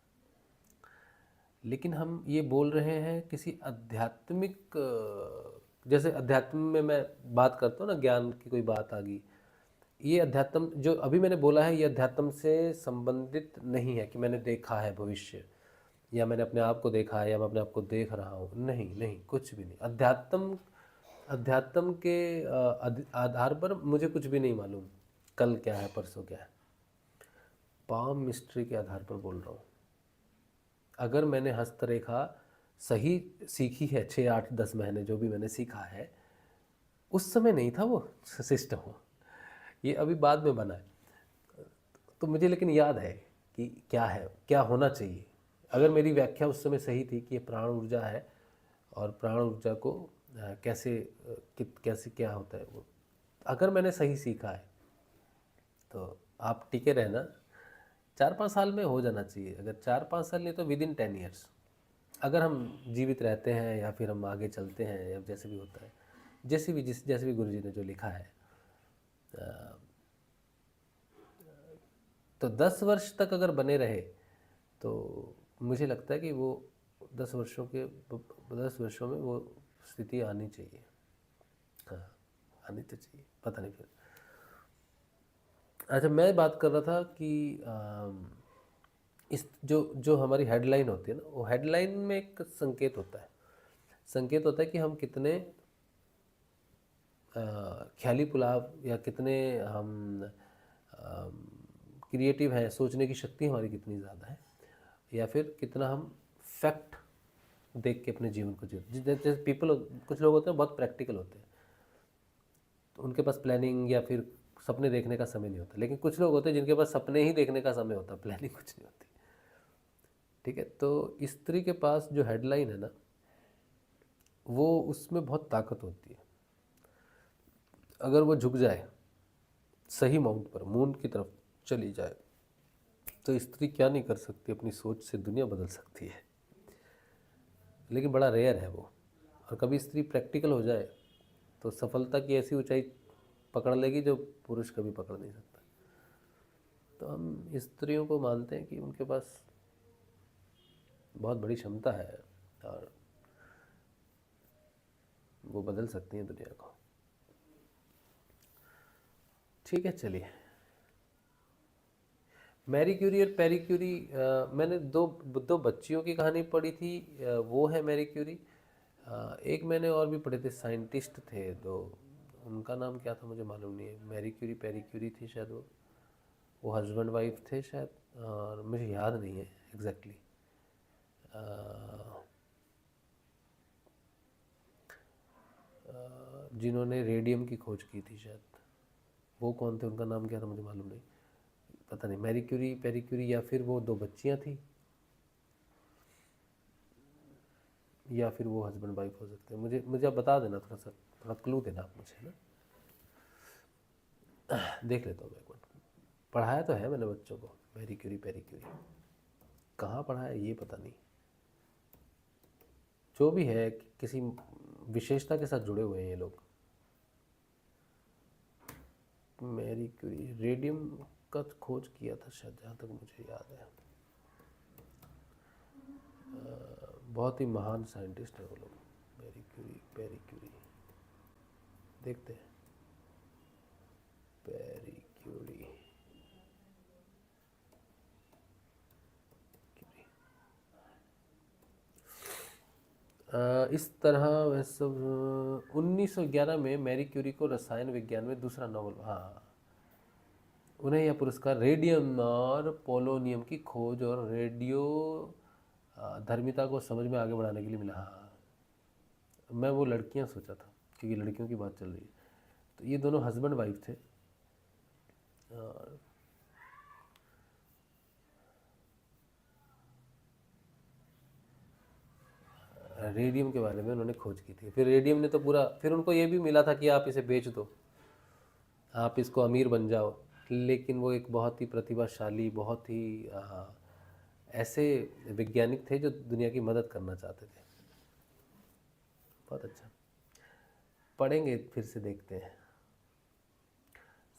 लेकिन हम ये बोल रहे हैं किसी आध्यात्मिक, जैसे अध्यात्म में मैं बात करता हूँ ना, ज्ञान की कोई बात आ गई, ये अध्यात्म जो अभी मैंने बोला है ये अध्यात्म से संबंधित नहीं है कि मैंने देखा है भविष्य या मैंने अपने आप को देखा है या मैं अपने आप को देख रहा हूँ। नहीं नहीं, कुछ भी नहीं। अध्यात्म अध्यात्म के आधार पर मुझे कुछ भी नहीं मालूम कल क्या है परसों क्या है। पाम मिस्ट्री के आधार पर बोल रहा हूँ। अगर मैंने हस्तरेखा सही सीखी है 6, 8, 10 महीने जो भी मैंने सीखा है, उस समय नहीं था वो सिस्टम, ये अभी बाद में बना है। तो मुझे लेकिन याद है कि क्या है, क्या होना चाहिए। अगर मेरी व्याख्या उस समय सही थी कि ये प्राण ऊर्जा है और प्राण ऊर्जा को कैसे क्या होता है वो, अगर मैंने सही सीखा है तो आप टिके रहना, 4-5 साल में हो जाना चाहिए। अगर 4-5 साल नहीं तो विद इन 10 ईयर्स, अगर हम जीवित रहते हैं या फिर हम आगे चलते हैं या जैसे भी होता है, जैसे भी गुरु जी ने जो लिखा है। तो 10 वर्ष तक अगर बने रहे तो मुझे लगता है कि वो 10 वर्षों में वो स्थिति आनी चाहिए। हाँ, आनी तो चाहिए, पता नहीं फिर। अच्छा, मैं बात कर रहा था कि इस जो जो हमारी हेडलाइन होती है ना, वो हेडलाइन में एक संकेत होता है कि हम कितने ख्याली पुलाव या कितने हम क्रिएटिव हैं, सोचने की शक्ति हमारी कितनी ज़्यादा है, या फिर कितना हम फैक्ट देख के अपने जीवन को जीते। जैसे पीपल, कुछ लोग होते हैं बहुत प्रैक्टिकल होते हैं, तो उनके पास प्लानिंग या फिर सपने देखने का समय नहीं होता। लेकिन कुछ लोग होते हैं जिनके पास सपने ही देखने का समय होता है, प्लानिंग कुछ नहीं होती। ठीक है, तो स्त्री के पास जो हेडलाइन है ना, वो उसमें बहुत ताकत होती है। अगर वो झुक जाए, सही माउंट पर मून की तरफ चली जाए, तो स्त्री क्या नहीं कर सकती, अपनी सोच से दुनिया बदल सकती है। लेकिन बड़ा रेयर है वो। और कभी स्त्री प्रैक्टिकल हो जाए तो सफलता की ऐसी ऊंचाई पकड़ लेगी जो पुरुष कभी पकड़ नहीं सकता। तो हम स्त्रियों को मानते हैं कि उनके पास बहुत बड़ी क्षमता है और वो बदल सकती हैं दुनिया को। ठीक है, चलिए। मैरी क्यूरी और पेरी क्यूरी, मैंने दो बच्चियों की कहानी पढ़ी थी, वो है मैरी क्यूरी। एक मैंने और भी पढ़े थे, साइंटिस्ट थे दो, उनका नाम क्या था मुझे मालूम नहीं है। मैरी क्यूरी, पेरी क्यूरी थी शायद, वो हस्बैंड वाइफ थे शायद, और मुझे याद नहीं है एग्जैक्टली। जिन्होंने रेडियम की खोज की थी शायद, वो कौन थे, उनका नाम क्या था मुझे मालूम नहीं, पता नहीं। मैरी क्यूरी, पेरी क्यूरी, या फिर वो दो बच्चियां थी, या फिर वो हस्बैंड वाइफ हो सकते हैं। मुझे आप बता देना, थोड़ा क्लू देना आप मुझे ना, देख लेता हूँ मैं एक मिनट। पढ़ाया तो है मैंने बच्चों को मैरी क्यूरी, पेरी क्यूरी, कहाँ पढ़ा है ये पता नहीं। जो भी है, किसी विशेषता के साथ जुड़े हुए हैं ये लोग। मैरी क्यूरी रेडियम का खोज किया था शायद, जहाँ तक मुझे याद है। बहुत ही महान साइंटिस्ट है वो लोग, मैरी क्यूरी, पेरी क्यूरी। देखते हैं, पेरी क्यूरी, इस तरह वह सब 1911 में मैरी क्यूरी को रसायन विज्ञान में दूसरा नोबेल, हाँ, उन्हें यह पुरस्कार रेडियम और पोलोनियम की खोज और रेडियो धर्मिता को समझ में आगे बढ़ाने के लिए मिला। हाँ, मैं वो लड़कियां सोचा था क्योंकि लड़कियों की बात चल रही है। तो ये दोनों हस्बैंड वाइफ थे और रेडियम के बारे में उन्होंने खोज की थी। फिर रेडियम ने तो पूरा, फिर उनको ये भी मिला था कि आप इसे बेच दो, आप इसको अमीर बन जाओ। लेकिन वो एक बहुत ही प्रतिभाशाली, बहुत ही ऐसे वैज्ञानिक थे जो दुनिया की मदद करना चाहते थे। बहुत अच्छा, पढ़ेंगे फिर से, देखते हैं।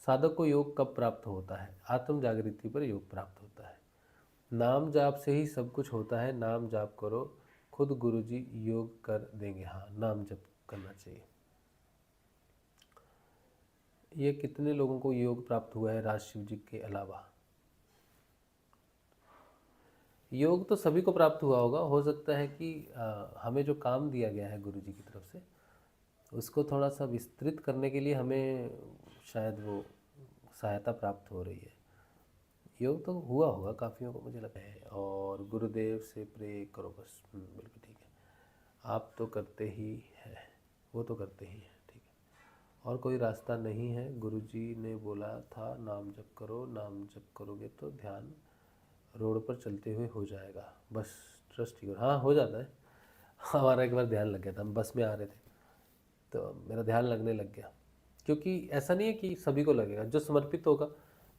साधक को योग कब प्राप्त होता है? आत्म जागृति पर योग प्राप्त होता है। नाम जाप से ही सब कुछ होता है। नाम जाप करो, खुद गुरुजी योग कर देंगे। हाँ, नाम जप करना चाहिए। ये कितने लोगों को योग प्राप्त हुआ है राज शिव जी के अलावा? योग तो सभी को प्राप्त हुआ होगा। हो सकता है कि हमें जो काम दिया गया है गुरु जी की तरफ से, उसको थोड़ा सा विस्तृत करने के लिए हमें शायद वो सहायता प्राप्त हो रही है। योग तो हुआ होगा काफ़ियों को, मुझे लगता है। और गुरुदेव से प्रे करो बस। बिल्कुल ठीक है, आप तो करते ही हैं, वो तो करते ही हैं, ठीक है। और कोई रास्ता नहीं है? गुरुजी ने बोला था नाम जप करो, नाम जप करोगे तो ध्यान रोड पर चलते हुए हो जाएगा, बस ट्रस्ट यूर। हाँ, हो जाता है। हमारा एक बार ध्यान लग गया था, हम बस में आ रहे थे तो मेरा ध्यान लगने लग गया। क्योंकि ऐसा नहीं है कि सभी को लगेगा। जो समर्पित होगा,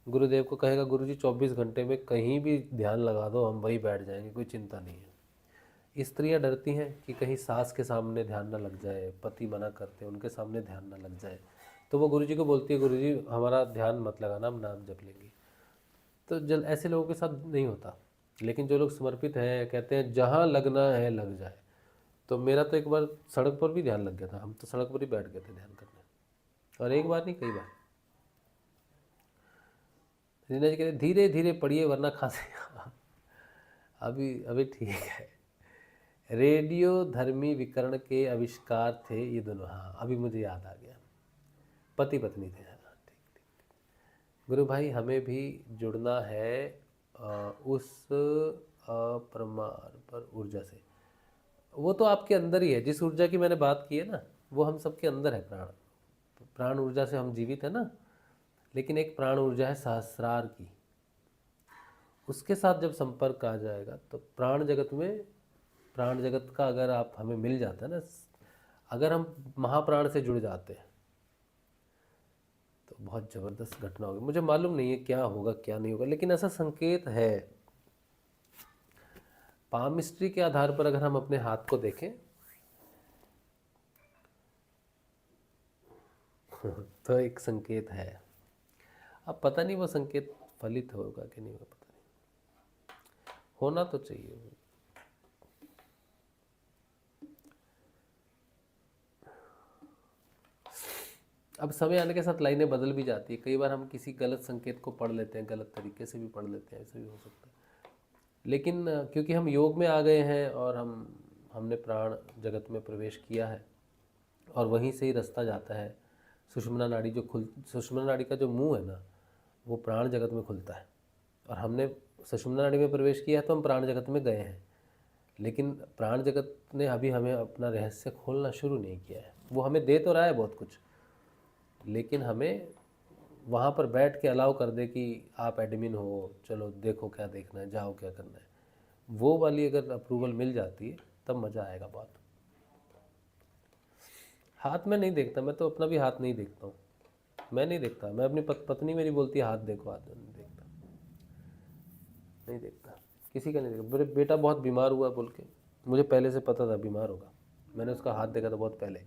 गुरुदेव को कहेगा गुरुजी 24 घंटे में कहीं भी ध्यान लगा दो, हम वहीं बैठ जाएंगे, कोई चिंता नहीं है। स्त्रियां डरती हैं कि कहीं सास के सामने ध्यान ना लग जाए, पति मना करते हैं, उनके सामने ध्यान ना लग जाए, तो वो गुरुजी को बोलती है गुरुजी हमारा ध्यान मत लगाना, हम नाम जप लेंगे। तो जल ऐसे लोगों के साथ नहीं होता। लेकिन जो लोग समर्पित हैं, कहते हैं जहाँ लगना है लग जाए। तो मेरा तो एक बार सड़क पर भी ध्यान लग गया था, हम तो सड़क पर ही बैठ गए थे ध्यान करने, और एक बार नहीं कई बार। रीना जी कहते धीरे धीरे पढ़िए वरना खांसी। अभी अभी ठीक है। रेडियो धर्मी विकर्ण के आविष्कार थे ये दोनों। हाँ, अभी मुझे याद आ गया, पति पत्नी थे। हाँ, ठीक ठीक। गुरु भाई हमें भी जुड़ना है उस अपरमार पर ऊर्जा से। वो तो आपके अंदर ही है, जिस ऊर्जा की मैंने बात की है ना, वो हम सबके अंदर है। प्राण, प्राण ऊर्जा से हम जीवित है ना। लेकिन एक प्राण ऊर्जा है सहस्रार की, उसके साथ जब संपर्क आ जाएगा तो प्राण जगत में, प्राण जगत का अगर आप हमें मिल जाता है ना, अगर हम महाप्राण से जुड़ जाते हैं तो बहुत ज़बरदस्त घटना होगी। मुझे मालूम नहीं है क्या होगा क्या नहीं होगा, लेकिन ऐसा संकेत है। पामिस्ट्री के आधार पर अगर हम अपने हाथ को देखें तो एक संकेत है। अब पता नहीं वो संकेत फलित होगा कि नहीं होगा, पता नहीं, होना तो चाहिए। अब समय आने के साथ लाइनें बदल भी जाती है। कई बार हम किसी गलत संकेत को पढ़ लेते हैं, गलत तरीके से भी पढ़ लेते हैं, ऐसा भी हो सकता है। लेकिन क्योंकि हम योग में आ गए हैं और हमने प्राण जगत में प्रवेश किया है, और वहीं से ही रास्ता जाता है। सुषुम्ना नाड़ी सुषुम्ना नाड़ी का जो मुंह है ना, वो प्राण जगत में खुलता है। और हमने सुषुम्ना नाड़ी में प्रवेश किया है तो हम प्राण जगत में गए हैं। लेकिन प्राण जगत ने अभी हमें अपना रहस्य खोलना शुरू नहीं किया है। वो हमें दे तो रहा है बहुत कुछ, लेकिन हमें वहाँ पर बैठ के अलाउ कर दे कि आप एडमिन हो, चलो देखो क्या देखना है, जाओ क्या करना है, वो वाली अगर अप्रूवल मिल जाती है तब मज़ा आएगा बहुत। हाथ में नहीं देखता, मैं तो अपना भी हाथ नहीं देखता हूँ। मैं नहीं देखता, मैं अपनी पत्नी मेरी बोलती है हाथ देखो, हाथ नहीं देखता, नहीं देखता किसी का नहीं देखता। मेरे बेटा बहुत बीमार हुआ बोल के, मुझे पहले से पता था बीमार होगा। मैंने उसका हाथ देखा था बहुत पहले,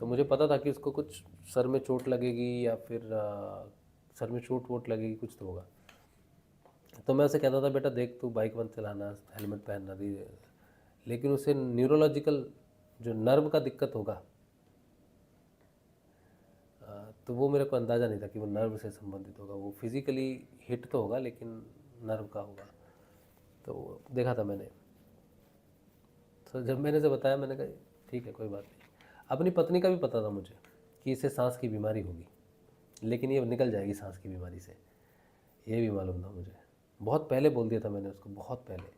तो मुझे पता था कि उसको कुछ सर में चोट लगेगी या फिर सर में चोट वोट लगेगी, कुछ तो होगा। तो मैं उसे कहता था बेटा देख तू बाइक मत चलाना, हेलमेट पहनना दी। लेकिन उसे न्यूरोलॉजिकल जो नर्व का दिक्कत होगा, तो वो मेरे को अंदाज़ा नहीं था कि वो नर्व से संबंधित होगा। वो फिज़िकली हिट तो होगा लेकिन नर्व का होगा। तो देखा था मैंने। तो जब मैंने उसे बताया, मैंने कहा ठीक है कोई बात नहीं। अपनी पत्नी का भी पता था मुझे कि इसे सांस की बीमारी होगी, लेकिन ये निकल जाएगी सांस की बीमारी से, ये भी मालूम था मुझे। बहुत पहले बोल दिया था मैंने उसको, बहुत पहले,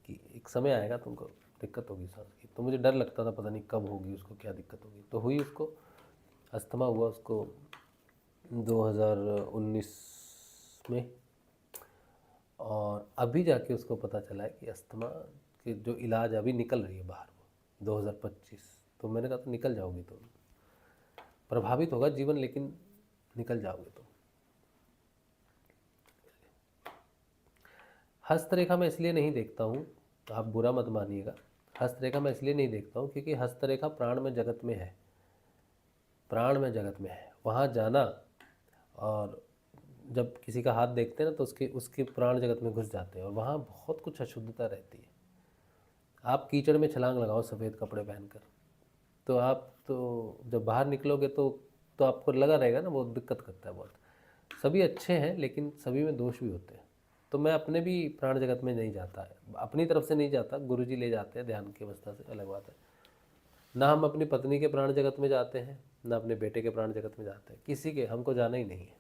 कि एक समय आएगा तुमको दिक्कत होगी सांस की। तो मुझे डर लगता था पता नहीं कब होगी, उसको क्या दिक्कत होगी। तो हुई उसको, अस्थमा हुआ उसको 2019 में, और अभी जाके उसको पता चला है कि अस्थमा के जो इलाज अभी निकल रही है बाहर, वो 2025। तो मैंने कहा तो निकल जाओगी तो प्रभावित होगा जीवन, लेकिन निकल जाओगे तुम। हस्तरेखा मैं इसलिए नहीं देखता हूँ, आप बुरा मत मानिएगा, हस्तरेखा मैं इसलिए नहीं देखता हूँ क्योंकि हस्तरेखा प्राण में जगत में है, प्राण में जगत में है। वहाँ जाना और जब किसी का हाथ देखते हैं ना तो उसके उसके प्राण जगत में घुस जाते हैं और वहाँ बहुत कुछ अशुद्धता रहती है। आप कीचड़ में छलांग लगाओ सफ़ेद कपड़े पहनकर, तो आप तो जब बाहर निकलोगे तो आपको लगा रहेगा ना, बहुत दिक्कत करता है बहुत। सभी अच्छे हैं लेकिन सभी में दोष भी होते हैं। तो मैं अपने भी प्राण जगत में नहीं जाता, अपनी तरफ से नहीं जाता, गुरुजी ले जाते हैं ध्यान की अवस्था से, अलग बात है। ना हम अपनी पत्नी के प्राण जगत में जाते हैं, ना अपने बेटे के प्राण जगत में जाते हैं, किसी के, हमको जाना ही नहीं है,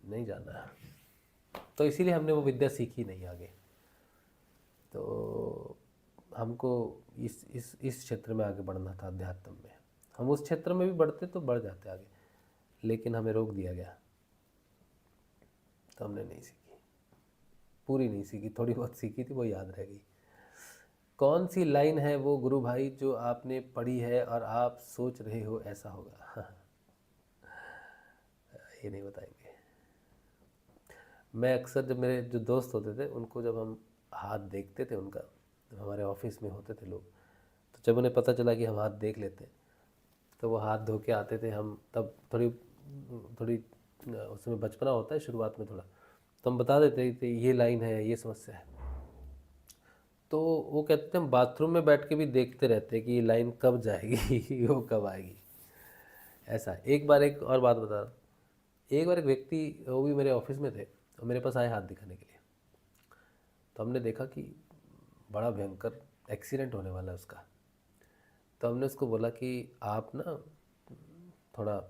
नहीं जाना है। तो इसीलिए हमने वो विद्या सीखी नहीं आगे। तो हमको इस क्षेत्र में आगे बढ़ना था अध्यात्म में। हम उस क्षेत्र में भी बढ़ते तो बढ़ जाते आगे, लेकिन हमें रोक दिया गया, तो हमने नहीं सीखी, पूरी नहीं सीखी, थोड़ी बहुत सीखी थी वो याद रह गई। कौन सी लाइन है वो गुरु भाई जो आपने पढ़ी है और आप सोच रहे हो ऐसा होगा? ये नहीं बताएंगे। मैं अक्सर जब मेरे जो दोस्त होते थे उनको जब हम हाथ देखते थे उनका, जब हमारे ऑफिस में होते थे लोग, तो जब उन्हें पता चला कि हम हाथ देख लेते हैं तो वो हाथ धो के आते थे। हम तब थोड़ी थोड़ी उसमें बचपना होता है शुरुआत में थोड़ा, तो हम बता देते थे ये लाइन है, ये समस्या है। तो वो कहते थे हम बाथरूम में बैठ के भी देखते रहते कि ये लाइन कब जाएगी वो कब आएगी। ऐसा एक बार, एक और बात बता रहा हूँ, एक बार एक व्यक्ति, वो भी मेरे ऑफिस में थे, तो मेरे पास आए हाथ दिखाने के लिए। तो हमने देखा कि बड़ा भयंकर एक्सीडेंट होने वाला है उसका। तो हमने उसको बोला कि आप ना थोड़ा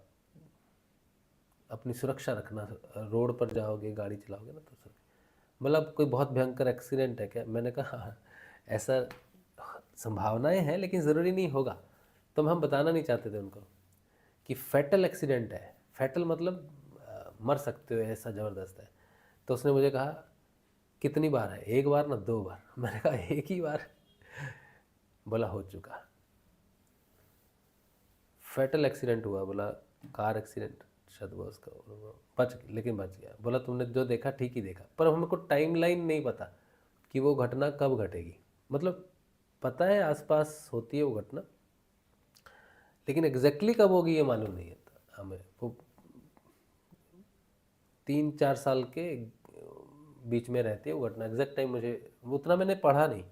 अपनी सुरक्षा रखना, रोड पर जाओगे गाड़ी चलाओगे ना तो सर, मतलब कोई बहुत भयंकर एक्सीडेंट है क्या? मैंने कहा हाँ, ऐसा संभावनाएं हैं लेकिन ज़रूरी नहीं होगा। तो हम बताना नहीं चाहते थे उनको कि फैटल एक्सीडेंट है, फैटल मतलब मर सकते हो, ऐसा ज़बरदस्त है। तो उसने मुझे कहा कितनी बार है? एक बार ना दो बार? मैंने कहा एक ही बार। बोला हो चुका, फैटल एक्सीडेंट हुआ। बोला कार एक्सीडेंट शायद हुआ उसका, बच लेकिन बच गया। बोला तुमने जो देखा ठीक ही देखा, पर हमको टाइम लाइन नहीं पता कि वो घटना कब घटेगी। मतलब पता है आसपास होती है वो घटना, लेकिन एग्जैक्टली कब होगी ये मालूम नहीं है हमें। वो 3-4 साल के बीच में रहती है वो घटना, एग्जैक्ट टाइम मुझे उतना मैंने पढ़ा नहीं,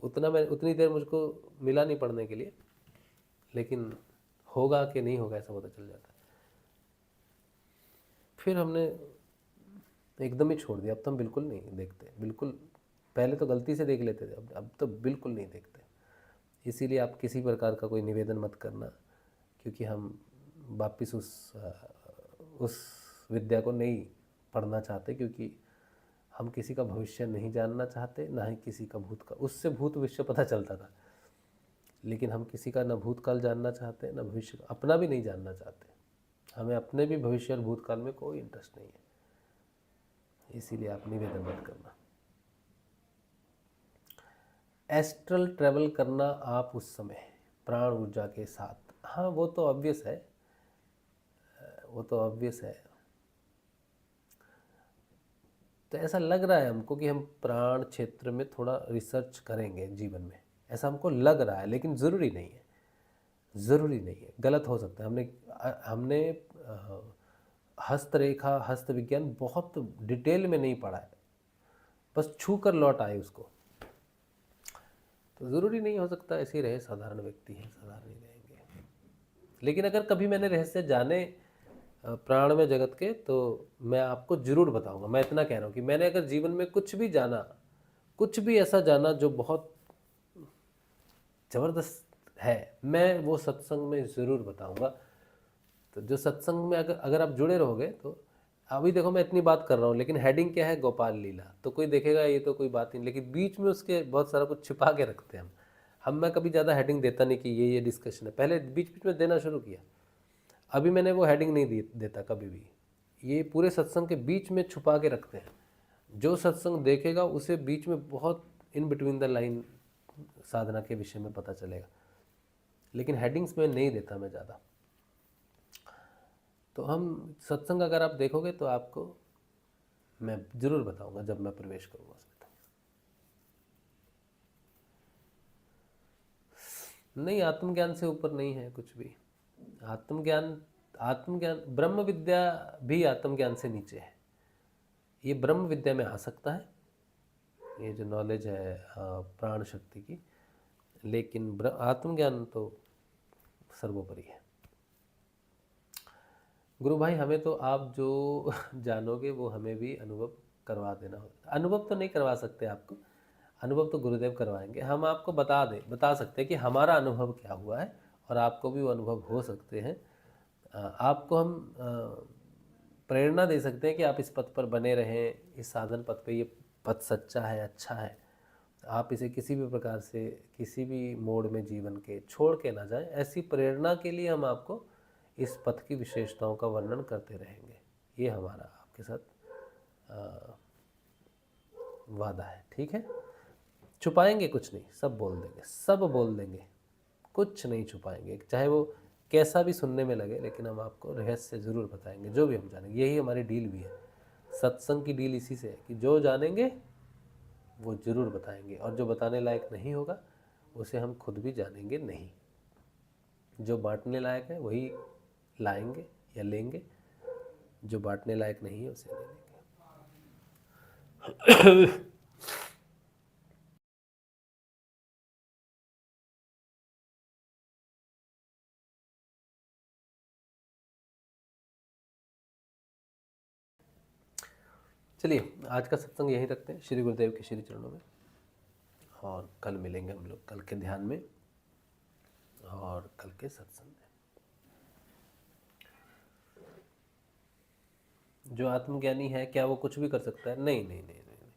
उतनी देर मुझको मिला नहीं पढ़ने के लिए, लेकिन होगा कि नहीं होगा ऐसा पता चल जाता है। फिर हमने एकदम ही छोड़ दिया, अब तो हम बिल्कुल नहीं देखते, बिल्कुल। पहले तो गलती से देख लेते थे, अब तो बिल्कुल नहीं देखते। इसीलिए आप किसी प्रकार का कोई निवेदन मत करना, क्योंकि हम वापस उस विद्या को नहीं पढ़ना चाहते, क्योंकि हम किसी का भविष्य नहीं जानना चाहते, ना ही किसी का भूत का। उससे भूत भविष्य पता चलता था, लेकिन हम किसी का ना भूतकाल जानना चाहते, ना भविष्य, अपना भी नहीं जानना चाहते। हमें अपने भी भविष्य और भूतकाल में कोई इंटरेस्ट नहीं है, इसीलिए आप निवेदन मत करना। एस्ट्रल ट्रैवल करना आप उस समय प्राण ऊर्जा के साथ, हाँ वो तो ऑब्वियस है, वो तो ऑब्वियस है। तो ऐसा लग रहा है हमको कि हम प्राण क्षेत्र में थोड़ा रिसर्च करेंगे जीवन में, ऐसा हमको लग रहा है, लेकिन ज़रूरी नहीं है, ज़रूरी नहीं है, गलत हो सकता है। हमने हस्तरेखा, हस्त विज्ञान बहुत डिटेल में नहीं पढ़ा है, बस छू कर लौट आए उसको। तो ज़रूरी नहीं, हो सकता ऐसे ही रहे, साधारण व्यक्ति हैं, साधारण ही रहेंगे। लेकिन अगर कभी मैंने रहस्य जाने प्राण में जगत के, तो मैं आपको ज़रूर बताऊंगा। मैं इतना कह रहा हूँ कि मैंने अगर जीवन में कुछ भी जाना, कुछ भी ऐसा जाना जो बहुत ज़बरदस्त है, मैं वो सत्संग में ज़रूर बताऊंगा। तो जो सत्संग में अगर आप जुड़े रहोगे, तो अभी देखो मैं इतनी बात कर रहा हूँ, लेकिन हेडिंग क्या है? गोपाल लीला। तो कोई देखेगा ये तो कोई बात नहीं, लेकिन बीच में उसके बहुत सारा कुछ छिपा के रखते हैं हम। मैं कभी ज़्यादा हेडिंग देता नहीं कि ये डिस्कशन है, पहले बीच बीच में देना शुरू किया, अभी मैंने वो हेडिंग नहीं देता कभी भी। ये पूरे सत्संग के बीच में छुपा के रखते हैं, जो सत्संग देखेगा उसे बीच में बहुत इन बिटवीन द लाइन साधना के विषय में पता चलेगा, लेकिन हेडिंग्स में नहीं देता मैं ज़्यादा। तो हम सत्संग अगर आप देखोगे तो आपको मैं ज़रूर बताऊंगा जब मैं प्रवेश करूंगा उसमें। तो नहीं, आत्मज्ञान से ऊपर नहीं है कुछ भी। आत्मज्ञान आत्मज्ञान ब्रह्म विद्या भी आत्मज्ञान से नीचे है। ये ब्रह्म विद्या में आ सकता है, ये जो नॉलेज है प्राण शक्ति की, लेकिन आत्मज्ञान तो सर्वोपरि है। गुरु भाई, हमें तो आप जो जानोगे वो हमें भी अनुभव करवा देना होगा। अनुभव तो नहीं करवा सकते आपको, अनुभव तो गुरुदेव करवाएंगे। हम आपको बता सकते हैं कि हमारा अनुभव क्या हुआ है, और आपको भी वो अनुभव हो सकते हैं। आपको हम प्रेरणा दे सकते हैं कि आप इस पथ पर बने रहें, इस साधन पथ पे, ये पथ सच्चा है, अच्छा है। आप इसे किसी भी प्रकार से, किसी भी मोड़ में जीवन के छोड़ के ना जाएं। ऐसी प्रेरणा के लिए हम आपको इस पथ की विशेषताओं का वर्णन करते रहेंगे। ये हमारा आपके साथ वादा है, ठीक है। छुपाएंगे कुछ नहीं, सब बोल देंगे, सब बोल देंगे, कुछ नहीं छुपाएंगे, चाहे वो कैसा भी सुनने में लगे, लेकिन हम आपको रहस्य ज़रूर बताएंगे जो भी हम जानेंगे। यही हमारी डील भी है, सत्संग की डील इसी से है कि जो जानेंगे वो ज़रूर बताएंगे, और जो बताने लायक नहीं होगा उसे हम खुद भी जानेंगे नहीं। जो बांटने लायक है वही लाएंगे या लेंगे, जो बांटने लायक नहीं है उसे ले लेंगे। चलिए, आज का सत्संग यहीं रखते हैं, श्री गुरुदेव के श्री चरणों में, और कल मिलेंगे हम लोग, कल के ध्यान में और कल के सत्संग में। जो आत्मज्ञानी है क्या वो कुछ भी कर सकता है? नहीं नहीं नहीं नहीं।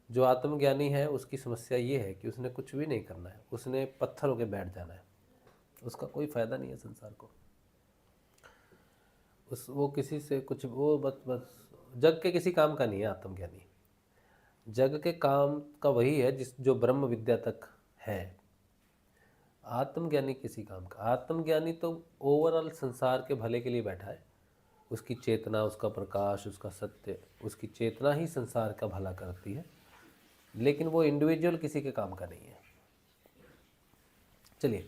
जो आत्मज्ञानी है उसकी समस्या ये है कि उसने कुछ भी नहीं करना है, उसने पत्थर होके बैठ जाना है। उसका कोई फायदा नहीं है संसार को। वो किसी से कुछ, वो बस जग के किसी काम का नहीं है आत्मज्ञानी। जग के काम का वही है जो ब्रह्म विद्या तक है। आत्मज्ञानी किसी काम का, आत्मज्ञानी तो ओवरऑल संसार के भले के लिए बैठा है। उसकी चेतना, उसका प्रकाश, उसका सत्य, उसकी चेतना ही संसार का भला करती है, लेकिन वो इंडिविजुअल किसी के काम का नहीं है। चलिए,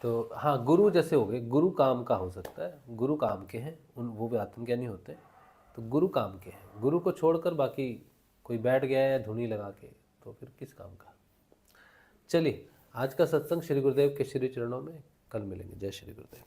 तो हाँ, गुरु जैसे हो गए, गुरु काम का हो सकता है, गुरु काम के हैं, वो भी आत्मज्ञानी होते हैं। तो गुरु काम के हैं, गुरु को छोड़कर बाकी कोई बैठ गया है धुनी लगा के, तो फिर किस काम का। चलिए, आज का सत्संग श्री गुरुदेव के श्री चरणों में, कल मिलेंगे। जय श्री गुरुदेव।